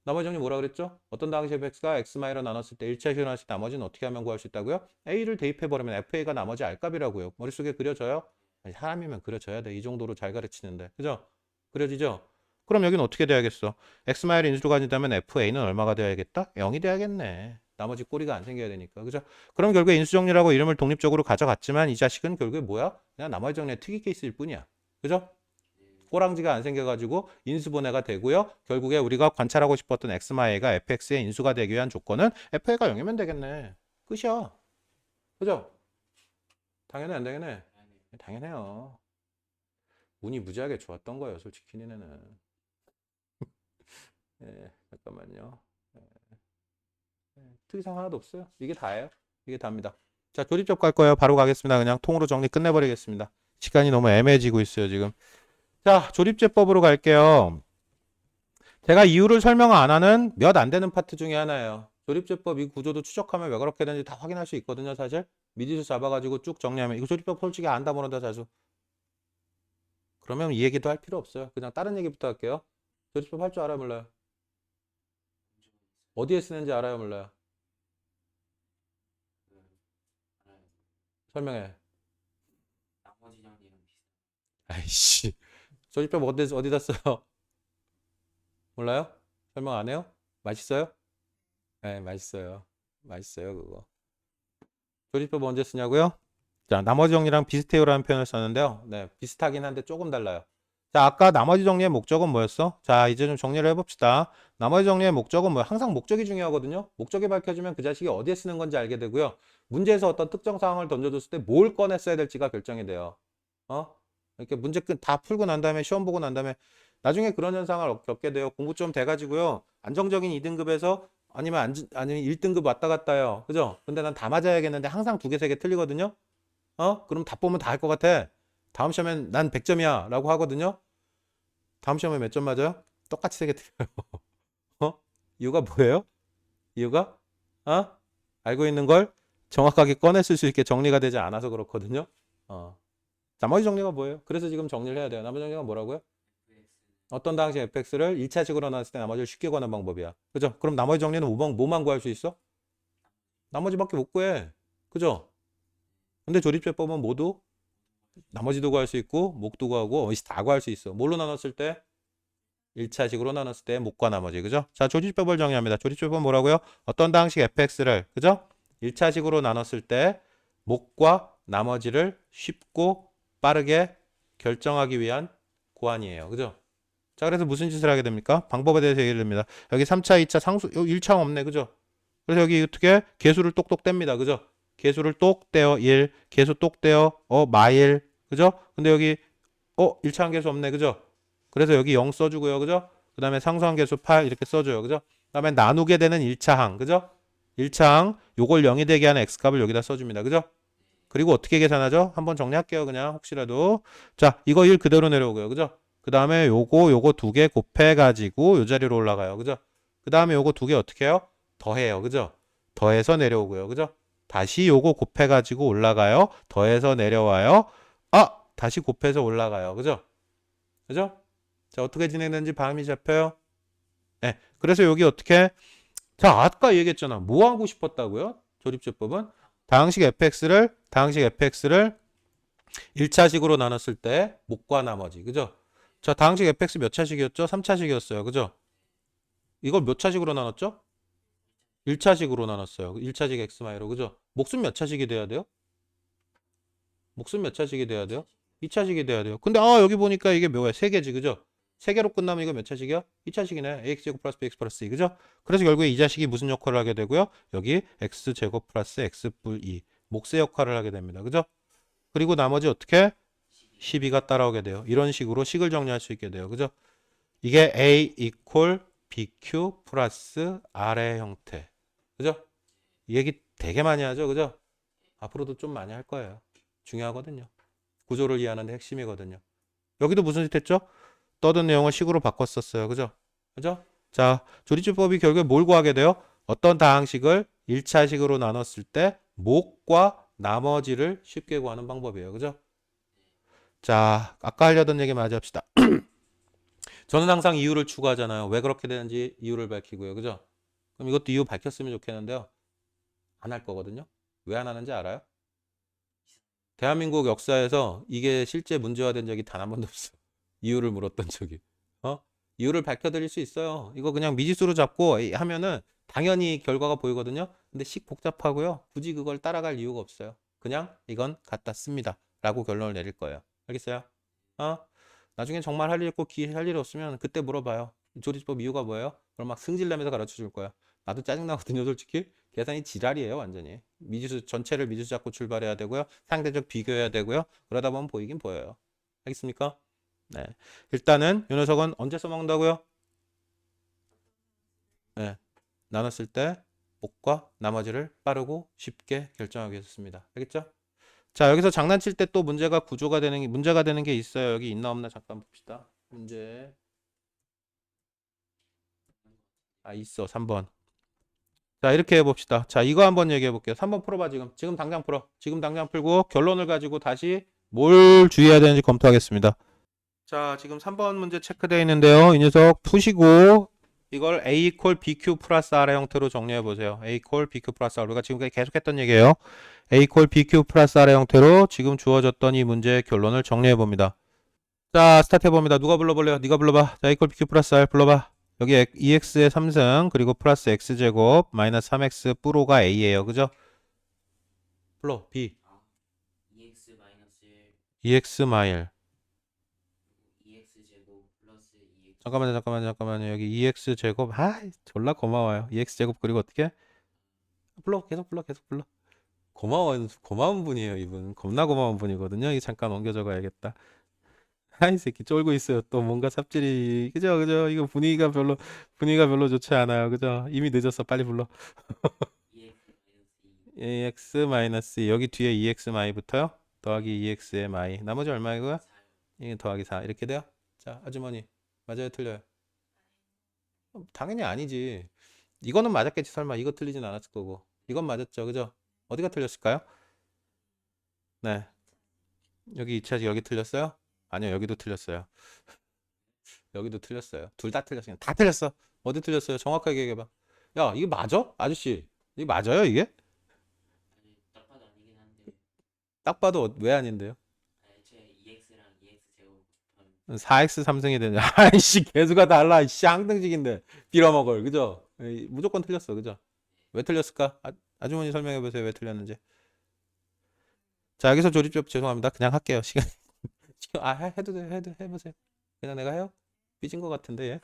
나머지 정리 뭐라 그랬죠? 어떤 당시 fx가 x마이로 나눴을 때 1차식으로 나눴을 때 나머지는 어떻게 하면 구할 수 있다고요? a를 대입해버리면 fa가 나머지 r값이라고요. 머릿속에 그려져요? 아니, 사람이면 그려져야 돼. 이 정도로 잘 가르치는데. 그죠? 그려지죠? 그럼 여기는 어떻게 돼야겠어? x마이를 인수로 가진다면 fa는 얼마가 돼야겠다? 0이 돼야겠네. 나머지 꼬리가 안 생겨야 되니까. 그죠? 그럼 결국에 인수정리라고 이름을 독립적으로 가져갔지만 이 자식은 결국에 뭐야? 그냥 나머지 정리의 특이 케이스일 뿐이야. 그죠? 꼬랑지가 안 생겨가지고 인수분해가 되고요. 결국에 우리가 관찰하고 싶었던 x마이가 fx의 인수가 되기 위한 조건은 fa가 0이면 되겠네. 끝이야. 그죠? 당연해, 안 당연해? 당연해요. 운이 무지하게 좋았던 거예요, 솔직히 니네는. 잠깐만요. 특이사항 하나도 없어요. 이게 다예요. 이게 답니다. 자, 조립접 갈 거예요. 바로 가겠습니다. 그냥 통으로 정리 끝내버리겠습니다. 시간이 너무 애매해지고 있어요, 지금. 자, 조립제법으로 갈게요. 제가 이유를 설명 안 하는 몇 안 되는 파트 중에 하나예요. 조립제법 이 구조도 추적하면 왜 그렇게 되는지 다 확인할 수 있거든요, 사실. 미리수 잡아가지고 쭉 정리하면. 이거 조립법 솔직히 안다 모른다 자주. 그러면 이 얘기도 할 필요 없어요. 그냥 다른 얘기부터 할게요. 조립법 할 줄 알아요, 몰라요? 어디에 쓰는지 알아요, 몰라요? 설명해. 나머지 정리랑 비슷. 아이씨. 조립법 어디다 써요? 몰라요? 설명 안 해요? 맛있어요? 네, 맛있어요. 맛있어요, 그거. 조립법 언제 쓰냐고요? 자, 나머지 정리랑 비슷해요라는 표현을 썼는데요. 네, 비슷하긴 한데 조금 달라요. 자, 아까 나머지 정리의 목적은 뭐였어? 자, 이제 좀 정리를 해봅시다. 나머지 정리의 목적은 뭐야? 항상 목적이 중요하거든요. 목적이 밝혀지면 그 자식이 어디에 쓰는 건지 알게 되고요. 문제에서 어떤 특정 상황을 던져줬을 때 뭘 꺼냈어야 될지가 결정이 돼요. 이렇게 문제 다 풀고 난 다음에 시험 보고 난 다음에 나중에 그런 현상을 겪게 돼요. 공부 좀 돼가지고요. 안정적인 2등급에서 아니면 1등급 왔다 갔다 해요. 그죠? 근데 난 다 맞아야겠는데 항상 2개, 3개 틀리거든요. 그럼 다 보면 다 할 것 같아. 다음 시험엔 난 100점이야 라고 하거든요. 다음 시험에 몇 점 맞아요? 똑같이 세개 틀려요. 어? 이유가 뭐예요? 이유가 알고 있는 걸 정확하게 꺼냈을 수 있게 정리가 되지 않아서 그렇거든요. 나머지 정리가 뭐예요? 그래서 지금 정리를 해야 돼요. 나머지 정리가 뭐라고요? 어떤 당시 fx를 1차식으로 나눴을 때 나머지를 쉽게 구하는 방법이야. 그죠? 그럼 나머지 정리는 뭐만 구할 수 있어? 나머지밖에 못 구해. 그죠? 근데 조립제법은 모두 나머지도 구할 수 있고 목도 구하고 어디서 다 구할 수 있어. 뭘로 나눴을 때? 1차식으로 나눴을 때 목과 나머지. 그죠? 자, 조립제법을 정의합니다. 조립제법은 뭐라고요? 어떤 당식 fx를 그죠? 1차식으로 나눴을 때 목과 나머지를 쉽고 빠르게 결정하기 위한 고안이에요. 그죠? 자, 그래서 무슨 짓을 하게 됩니까? 방법에 대해서 얘기를 합니다. 여기 3차, 2차 상수, 여기 1차 없네. 그죠? 그래서 여기 어떻게 개수를 똑똑 뗍니다. 그죠? 개수를 똑 떼어 1, 개수 똑 떼어 마일. 그죠? 근데 여기 1차 한 개수 없네. 그죠? 그래서 여기 0 써주고요. 그죠? 그 다음에 상수한 개수 8 이렇게 써줘요. 그죠? 그 다음에 나누게 되는 1차 항. 그죠? 1차 항 요걸 0이 되게 하는 x값을 여기다 써줍니다. 그죠? 그리고 어떻게 계산하죠? 한번 정리할게요. 그냥 혹시라도. 자, 이거 1 그대로 내려오고요. 그죠? 그 다음에 요거 두 개 곱해가지고 요 자리로 올라가요. 그죠? 그 다음에 요거 두 개 어떻게 해요? 더해요. 그죠? 더해서 내려오고요. 그죠? 다시 요거 곱해가지고 올라가요. 더해서 내려와요. 다시 곱해서 올라가요. 그죠? 그죠? 자, 어떻게 진행되는지 감이 잡혀요? 네. 그래서 여기 어떻게? 자, 아까 얘기했잖아. 뭐 하고 싶었다고요? 조립제법은 당식 fx를 1차식으로 나눴을 때 목과 나머지. 그죠? 자, 당식 fx 몇 차식이었죠? 3차식이었어요. 그죠? 이걸 몇 차식으로 나눴죠? 1차식으로 나눴어요. 1차식 x마이로. 그죠? 목숨 몇 차식이 돼야 돼요? 목숨 몇 차식이 돼야 돼요? 2차식이 돼야 돼요. 근데 여기 보니까 이게 뭐야? 3개지. 그죠? 3개로 끝나면 이거 몇 차식이야? 2차식이네. ax제곱 플러스 bx 플러스 2. 그죠? 그래서 결국에 이 자식이 무슨 역할을 하게 되고요? 여기 x제곱 플러스 x뿔 2. 몫의 역할을 하게 됩니다. 그죠? 그리고 나머지 어떻게? 12가 따라오게 돼요. 이런 식으로 식을 정리할 수 있게 돼요. 그죠? 이게 a 이퀄 bq 플러스 r의 형태. 그죠? 이 얘기 되게 많이 하죠. 그죠? 앞으로도 좀 많이 할 거예요. 중요하거든요. 구조를 이해하는 데 핵심이거든요. 여기도 무슨 짓 했죠? 떠든 내용을 식으로 바꿨었어요. 그죠? 그죠? 자, 조립제법이 결국에 뭘 구하게 돼요? 어떤 다항식을 1차식으로 나눴을 때 목과 나머지를 쉽게 구하는 방법이에요. 그죠? 자, 아까 하려던 얘기 마저 합시다. 저는 항상 이유를 추구하잖아요. 왜 그렇게 되는지 이유를 밝히고요. 그죠? 그럼 이것도 이유 밝혔으면 좋겠는데요. 안 할 거거든요. 왜 안 하는지 알아요? 대한민국 역사에서 이게 실제 문제화된 적이 단 한 번도 없어. 이유를 물었던 적이. 이유를 밝혀드릴 수 있어요. 이거 그냥 미지수로 잡고 하면은 당연히 결과가 보이거든요. 근데 식 복잡하고요. 굳이 그걸 따라갈 이유가 없어요. 그냥 이건 갖다 씁니다. 라고 결론을 내릴 거예요. 알겠어요? 나중에 정말 할 일 있고 할 일이 없으면 그때 물어봐요. 조리법 이유가 뭐예요? 그럼 막 승질내면서 가르쳐 줄 거야. 나도 짜증나거든요, 솔직히. 계산이 지랄이에요, 완전히. 미지수 전체를 미지수 잡고 출발해야 되고요. 상대적 비교해야 되고요. 그러다 보면 보이긴 보여요. 알겠습니까? 네. 일단은 이 녀석은 언제 써먹는다고요? 네. 나눴을 때 목과 나머지를 빠르고 쉽게 결정하기 위해서 씁니다. 알겠죠? 자, 여기서 장난칠 때 또 문제가 되는 게 있어요. 여기 있나 없나 잠깐 봅시다. 문제. 있어. 3번. 자, 이렇게 해봅시다. 자, 이거 한번 얘기해 볼게요. 3번 풀어봐, 지금. 지금 당장 풀어. 지금 당장 풀고 결론을 가지고 다시 뭘 주의해야 되는지 검토하겠습니다. 자, 지금 3번 문제 체크되어 있는데요. 이 녀석 푸시고 이걸 A 이퀄 BQ 플러스 R의 형태로 정리해 보세요. A 이퀄 BQ 플러스 R. 우리가 지금까지 계속 했던 얘기예요. A 이퀄 BQ 플러스 R의 형태로 지금 주어졌던 이 문제의 결론을 정리해 봅니다. 자, 스타트 해봅니다. 누가 불러볼래요? 네가 불러봐. 자, A 이퀄 BQ 플러스 R 불러봐. 여기 2x의 3승 그리고 플러스 x제곱 마이너스 3x 뿌로가 a예요. 그죠? 불러 b 2x 마이너스 1 2x 마일 2x 제곱 플러스 2x 잠깐만요. 여기 2x 제곱 졸라 고마워요. 2x 제곱 그리고 어떻게? 계속 불러. 고마운 분이에요, 이분. 겁나 고마운 분이거든요. 이 잠깐 옮겨 적어야겠다. 이 새끼 쫄고 있어요. 또 뭔가 삽질이 그죠? 이거 분위기가 별로 좋지 않아요. 그죠? 이미 늦었어. 빨리 불러. 2x 마이너스 2 ax 마이너스 여기 뒤에 2x 마이부터요. 더하기 2x의 마이. 나머지 얼마이고요? 4 이게 더하기 4 이렇게 돼요. 자, 아주머니 맞아요, 틀려요? 당연히 아니지. 이거는 맞았겠지, 설마. 이거 틀리진 않았을 거고. 이건 맞았죠, 그죠? 어디가 틀렸을까요? 네. 여기 2차지 여기 틀렸어요? 아니요, 여기도 틀렸어요. 여기도 틀렸어요. 둘 다 틀렸어요. 다 틀렸어. 어디 틀렸어요? 정확하게 얘기해봐. 야, 이게 맞아? 아저씨. 이게 맞아요, 이게? 아니 딱 봐도 아니긴 한데 딱 봐도 왜 아닌데요? 애초에 EX랑 EX 제곱 4x 3승이 되냐? 아이씨, 개수가 달라. 씨, 항등식인데. 빌어먹을. 그죠? 에이, 무조건 틀렸어. 그죠? 왜 틀렸을까? 아주머니 설명해 보세요. 왜 틀렸는지. 자, 여기서 조립법 죄송합니다. 그냥 할게요. 시간. 해도 돼. 해보세요. 그냥 내가 해요? 삐진 것 같은데, 얘.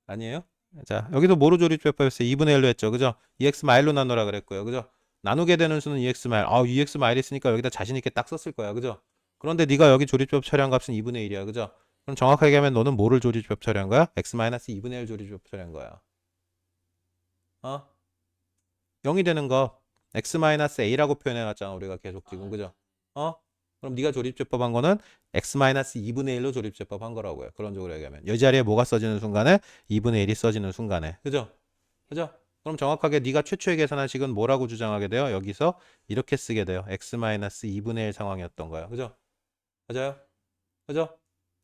아니에요? 자, 여기도 뭐로 조립법했어요? 2분의 1로 했죠. 그죠? EX 마일로 나누라 그랬고요. 그죠? 나누게 되는 수는 EX 마일. EX 마일 있으니까 여기다 자신 있게 딱 썼을 거야. 그죠? 그런데 네가 여기 조립법 처리한 값은 2분의 1이야. 그죠? 그럼 정확하게 하면 너는 뭐를 조립법 처리한 거야? X 마이너스 2분의 1 조립법 처리한 거야. 어? 0이 되는 거 X 마이너스 A라고 표현해 놨잖아. 우리가 계속 지금. 그죠? 어? 그럼 네가 조립제법 한 거는 x 마이너스 2분의 1로 조립제법 한 거라고요. 그런 쪽으로 얘기하면. 이 자리에 뭐가 써지는 순간에 2분의 1이 써지는 순간에. 그죠? 그죠? 그럼 정확하게 네가 최초의 계산한 식은 뭐라고 주장하게 돼요? 여기서 이렇게 쓰게 돼요. x 마이너스 2분의 1 상황이었던 거야. 그죠? 맞아요? 그죠?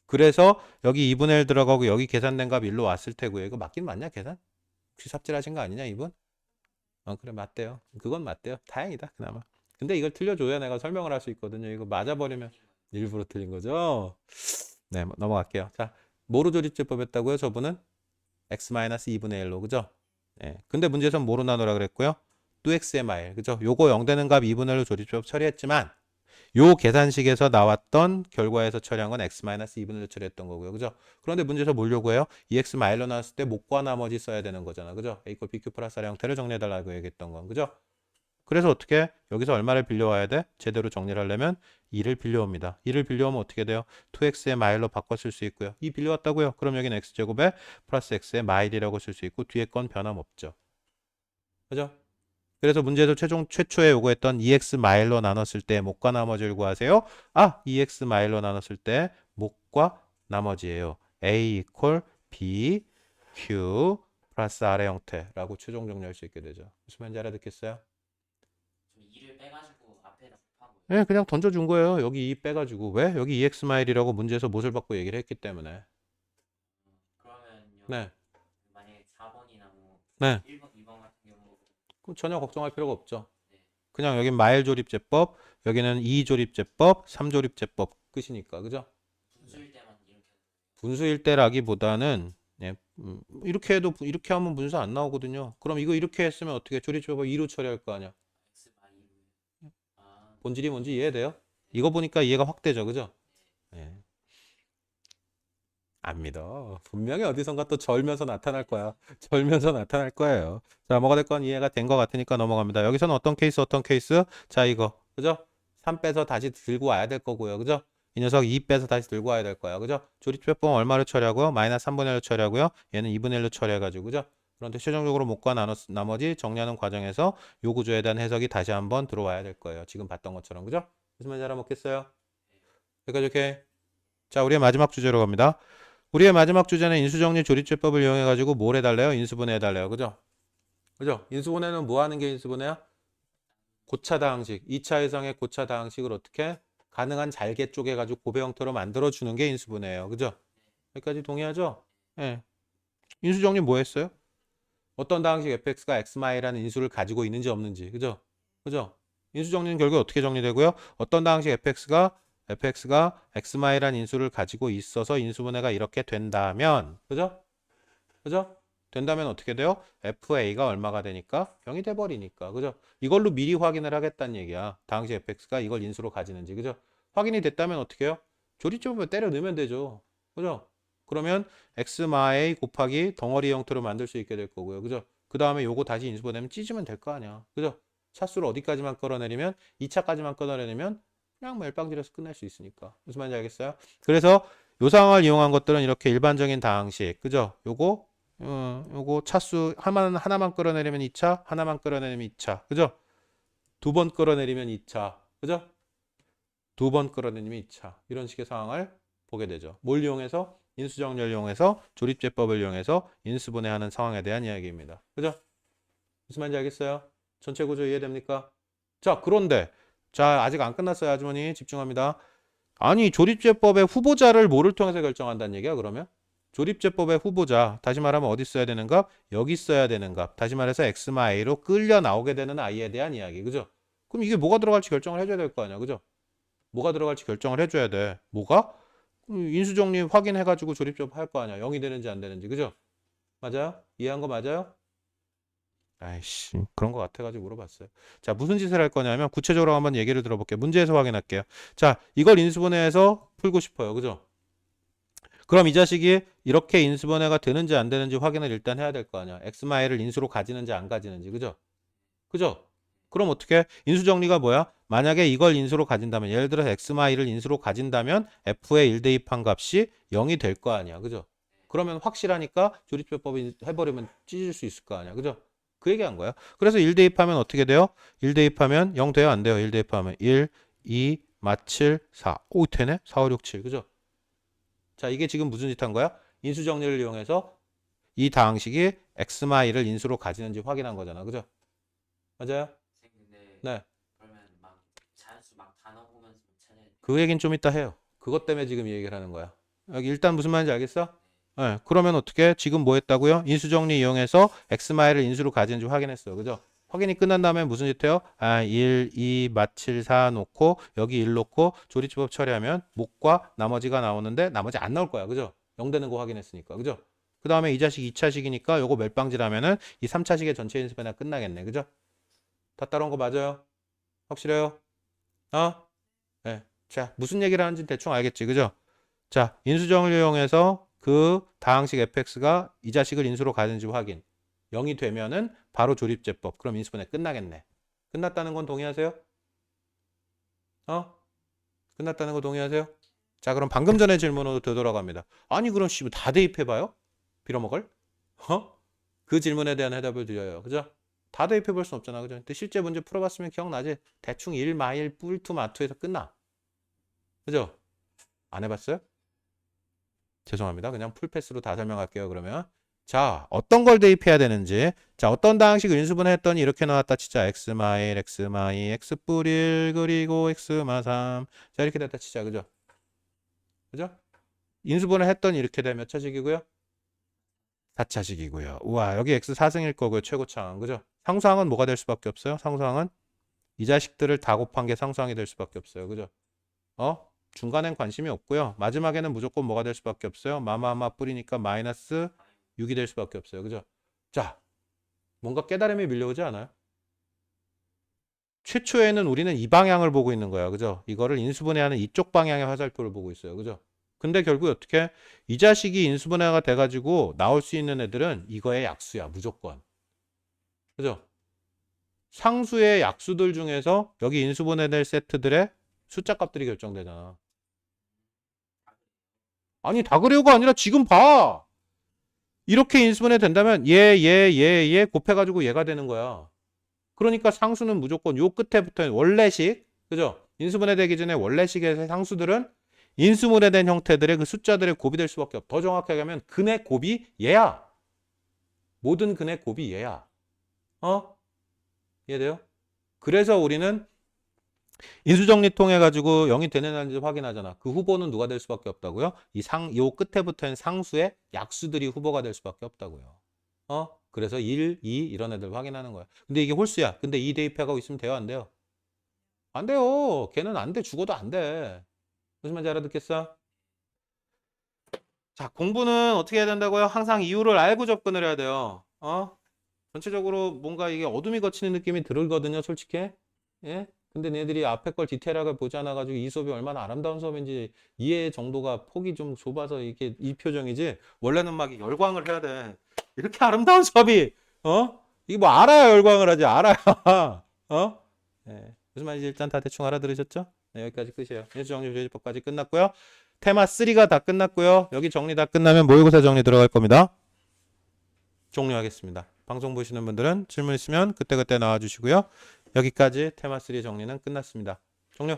그래서 여기 2분의 1 들어가고 여기 계산된 값 1로 왔을 테고요. 이거 맞긴 맞냐, 계산? 혹시 삽질하신 거 아니냐, 이분? 그래, 맞대요. 그건 맞대요. 다행이다, 그나마. 근데 이걸 틀려줘야 내가 설명을 할 수 있거든요. 이거 맞아버리면 일부러 틀린 거죠. 네, 넘어갈게요. 자, 뭐로 조립제법 했다고요? 저분은 x-2분의 1로, 그죠? 네. 근데 문제에서 뭐로 나누라 그랬고요? 2x의 마일, 그죠? 요거 0 되는 값 2분의 1로 조립제법 처리했지만 요 계산식에서 나왔던 결과에서 처리한 건 x-2분의 1로 처리했던 거고요. 그죠? 그런데 문제에서 뭘 요구해요? 2x 마일로 나왔을 때 목과 나머지 써야 되는 거잖아. 그죠? a = bq 플러스 r 형태를 정리해달라고 얘기했던 건. 그죠? 그래서 어떻게 여기서 얼마를 빌려와야 돼? 제대로 정리를 하려면 2를 빌려옵니다. 2를 빌려오면 어떻게 돼요? 2x의 마일로 바꿔 쓸 수 있고요. 2 빌려왔다고요? 그럼 여기는 x제곱에 플러스 x의 마일이라고 쓸 수 있고 뒤에 건 변함없죠. 그죠? 그래서 문제에서 최초에 요구했던 2x 마일로 나눴을 때 목과 나머지를 구하세요. 2x 마일로 나눴을 때 목과 나머지예요. a equal b q 플러스 r의 형태라고 최종 정리할 수 있게 되죠. 무슨 말인지 알아듣겠어요? 좀 2를 빼가지고 앞에다 곱하고 네, 그냥 던져준 거예요. 여기 2 빼가지고. 왜? 여기 2x 마일이라고 문제에서 못을 받고 얘기를 했기 때문에. 그러면요 네, 만약에 4번이나 뭐 네. 1번, 2번 같은 경우 그럼 전혀 걱정할 필요가 없죠. 네, 그냥 여기 마일 조립제법, 여기는 2 조립제법, 3 조립제법 끝이니까. 그죠? 분수일 때만 이렇게 분수일 때라기보다는 예, 이렇게 해도 이렇게 하면 분수 안 나오거든요. 그럼 이거 이렇게 했으면 어떻게 조립제법 2로 처리할 거 아니야. x 마이로 본질이 뭔지 이해돼요? 이거 보니까 이해가 확 되죠. 그죠? 예. 안 믿어. 분명히 어디선가 또 절면서 나타날 거야. 절면서 나타날 거예요. 자, 뭐가 됐건 이해가 된 것 같으니까 넘어갑니다. 여기서는 어떤 케이스, 어떤 케이스? 자, 이거. 그죠? 3 빼서 다시 들고 와야 될 거고요. 그죠? 이 녀석 2 빼서 다시 들고 와야 될 거야. 그죠? 조립제법 얼마를 처리하고요? 마이너스 3분의 1로 처리하고요. 얘는 2분의 1로 처리해가지고. 그죠? 그런데 최종적으로 목과 나머지 정리하는 과정에서 요 구조에 대한 해석이 다시 한번 들어와야 될 거예요. 지금 봤던 것처럼. 그죠? 무슨 말인지 알아먹겠어요? 여기까지 오케이. 자, 우리의 마지막 주제로 갑니다. 우리의 마지막 주제는 인수정리 조립제법을 이용해 가지고 뭘 해달래요? 인수분해 해달래요. 그죠? 그죠? 인수분해는 뭐 하는 게 인수분해야? 고차다항식. 2차 이상의 고차다항식을 어떻게? 가능한 잘게 쪼개가지고 고배 형태로 만들어주는 게 인수분해예요. 그죠? 여기까지 동의하죠? 예. 인수정리 뭐 했어요? 어떤 다항식 fx가 x마이라는 인수를 가지고 있는지 없는지. 그죠? 그죠? 인수정리는 결국 어떻게 정리되고요? 어떤 다항식 fx가 x마이라는 인수를 가지고 있어서 인수분해가 이렇게 된다면, 그죠? 그죠? 된다면 어떻게 돼요? fa가 얼마가 되니까 0이 돼 버리니까. 그죠? 이걸로 미리 확인을 하겠다는 얘기야. 다항식 fx가 이걸 인수로 가지는지. 그죠? 확인이 됐다면 어떻게 해요? 조립제법에 때려 넣으면 되죠. 그죠? 그러면 x마이 곱하기 덩어리 형태로 만들 수 있게 될 거고요. 그죠? 그 다음에 요거 다시 인수분해면 찢으면 될 거 아니야. 그죠? 차수를 어디까지만 끌어내리면 2차까지만 끌어내리면 그냥 뭐 열방질에서 끝낼 수 있으니까. 무슨 말인지 알겠어요? 그래서 요 상황을 이용한 것들은 이렇게 일반적인 다항식. 그죠? 요거 차수 하나만 끌어내리면 2차, 하나만 끌어내리면 2차. 그죠? 2번 끌어내리면 2차. 그죠? 2번 끌어내리면 2차. 이런 식의 상황을 보게 되죠. 뭘 이용해서? 인수정리를 이용해서 조립제법을 이용해서 인수분해하는 상황에 대한 이야기입니다. 그죠? 무슨 말인지 알겠어요? 전체 구조 이해됩니까? 자, 그런데 자, 아직 안 끝났어요, 아주머니. 집중합니다. 아니, 조립제법의 후보자를 뭐를 통해서 결정한다는 얘기야, 그러면? 조립제법의 후보자, 다시 말하면 어디 써야 되는 값? 여기 써야 되는 값. 다시 말해서 x마 a로 끌려 나오게 되는 i에 대한 이야기, 그죠? 그럼 이게 뭐가 들어갈지 결정을 해줘야 될 거 아니야, 그죠? 뭐가 들어갈지 결정을 해줘야 돼. 뭐가? 인수정리 확인해가지고 조립제법 할 거 아니야. 0이 되는지 안 되는지, 그죠? 맞아요? 이해한 거 맞아요? 아이씨, 그런 거 같아가지고 물어봤어요. 자, 무슨 짓을 할 거냐면 구체적으로 한번 얘기를 들어볼게요. 문제에서 확인할게요. 자, 이걸 인수분해해서 풀고 싶어요. 그죠? 그럼 이 자식이 이렇게 인수분해가 되는지 안 되는지 확인을 일단 해야 될 거 아니야. x마이를 인수로 가지는지 안 가지는지. 그죠? 그죠? 그럼 어떻게? 인수정리가 뭐야? 만약에 이걸 인수로 가진다면, 예를 들어서 x마이를 인수로 가진다면 f의 1 대입한 값이 0이 될 거 아니야. 그죠? 그러면 확실하니까 조립제법이 해버리면 찢을 수 있을 거 아니야. 그죠? 그 얘기한 거야. 그래서 1 대입하면 어떻게 돼요? 1 대입하면 0 돼요? 안 돼요? 1 대입하면 1, 2, 7, 4. 오, 되네? 4, 5, 6, 7. 그죠? 자, 이게 지금 무슨 짓 한 거야? 인수정리를 이용해서 이 다항식이 x마이를 인수로 가지는지 확인한 거잖아. 그죠? 맞아요? 선생님 근데 네. 그러면 막 자연수 막 단어 보면서 찾아야 돼. 그 얘기는 좀 이따 해요. 그것 때문에 지금 이 얘기를 하는 거야. 여기 일단 무슨 말인지 알겠어? 네. 그러면 어떻게? 지금 뭐 했다고요? 인수정리 이용해서 x마이를 인수로 가지는지 확인했어요. 그죠? 확인이 끝난 다음에 무슨 짓 해요? 1, 2, 7, 4 놓고 여기 1 놓고 조립제법 처리하면 목과 나머지가 나오는데 나머지 안 나올 거야. 그죠? 0 되는 거 확인했으니까. 그죠? 그 다음에 이 자식 2차식이니까 요거 멸방지라면은 이 3차식의 전체 인수분해가 끝나겠네. 그죠? 다 따라온 거 맞아요? 확실해요? 어? 네. 자, 무슨 얘기를 하는지 대충 알겠지, 그죠? 자, 인수정리를 이용해서 그 다항식 fx가 이 자식을 인수로 가는지 확인. 0이 되면은 바로 조립제법. 그럼 인수분해 끝나겠네. 끝났다는 건 동의하세요? 어? 끝났다는 거 동의하세요? 자, 그럼 방금 전에 질문으로 되돌아갑니다. 아니, 그럼 씨, 다 대입해봐요? 빌어먹을? 어? 그 질문에 대한 해답을 드려요. 그죠? 다 대입해볼 순 없잖아. 그죠? 근데 실제 문제 풀어봤으면 기억나지? 대충 1 마일 뿔투 마투에서 끝나. 그죠? 안 해봤어요? 죄송합니다. 그냥 풀패스로 다 설명할게요. 그러면 자, 어떤 걸 대입해야 되는지. 자, 어떤 다항식을 인수분해했더니 이렇게 나왔다 치자. x마일, x마이, x뿔 1 그리고 x마 3. 자, 이렇게 됐다 치자. 그죠? 그죠? 인수분해 했더니 이렇게 되면 몇 차식이고요? 4차식이고요. 우와, 여기 x 4승일 거고요. 최고차항. 그죠? 상수항은 뭐가 될 수밖에 없어요? 상수항은 이 자식들을 다 곱한 게 상수항이 될 수밖에 없어요. 그죠? 중간엔 관심이 없고요. 마지막에는 무조건 뭐가 될 수밖에 없어요. 마마마 뿌리니까 마이너스 6이 될 수밖에 없어요. 그죠? 자, 뭔가 깨달음이 밀려오지 않아요? 최초에는 우리는 이 방향을 보고 있는 거야. 그죠? 이거를 인수분해하는 이쪽 방향의 화살표를 보고 있어요. 그죠? 근데 결국 어떻게? 이 자식이 인수분해가 돼가지고 나올 수 있는 애들은 이거의 약수야. 무조건. 그죠? 상수의 약수들 중에서 여기 인수분해될 세트들의 숫자 값들이 결정되잖아. 아니, 다 그래요가 아니라 지금 봐. 이렇게 인수분해 된다면 얘 곱해가지고 얘가 되는 거야. 그러니까 상수는 무조건 요 끝에 붙어있는 원래식, 그죠? 인수분해 되기 전에 원래식의 상수들은 인수분해된 형태들의 그 숫자들의 곱이 될 수밖에 없어. 더 정확하게 하면 근의 곱이 얘야. 모든 근의 곱이 얘야. 이해돼요? 그래서 우리는 인수정리 통해 가지고 0이 되는지 확인하잖아. 그 후보는 누가 될 수밖에 없다고요? 요 끝에 붙은 상수의 약수들이 후보가 될 수밖에 없다고요. 그래서 1, 2 이런 애들 확인하는 거야. 근데 이게 홀수야. 근데 2 대입해가고 있으면 돼요, 안 돼요? 안 돼요. 걔는 안 돼. 죽어도 안 돼. 무슨 말인지 알아듣겠어? 자, 공부는 어떻게 해야 된다고요? 항상 이유를 알고 접근을 해야 돼요. 전체적으로 뭔가 이게 어둠이 걷히는 느낌이 들거든요, 솔직히. 예? 근데 얘네들이 앞에 걸 디테일하게 보지 않아가지고 이 수업이 얼마나 아름다운 수업인지 이해 정도가 폭이 좀 좁아서 이게 이 표정이지. 원래는 막 열광을 해야 돼. 이렇게 아름다운 수업이, 이게 뭐 알아야 열광을 하지, 알아야. 무슨 말인지 일단 다 대충 알아들으셨죠? 네, 여기까지 끝이에요. 인수정리조리법까지 끝났고요. 테마 3가 다 끝났고요. 여기 정리 다 끝나면 모의고사 정리 들어갈 겁니다. 종료하겠습니다. 방송 보시는 분들은 질문 있으면 그때그때 나와주시고요. 여기까지 테마 3 정리는 끝났습니다. 종료.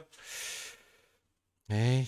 에이.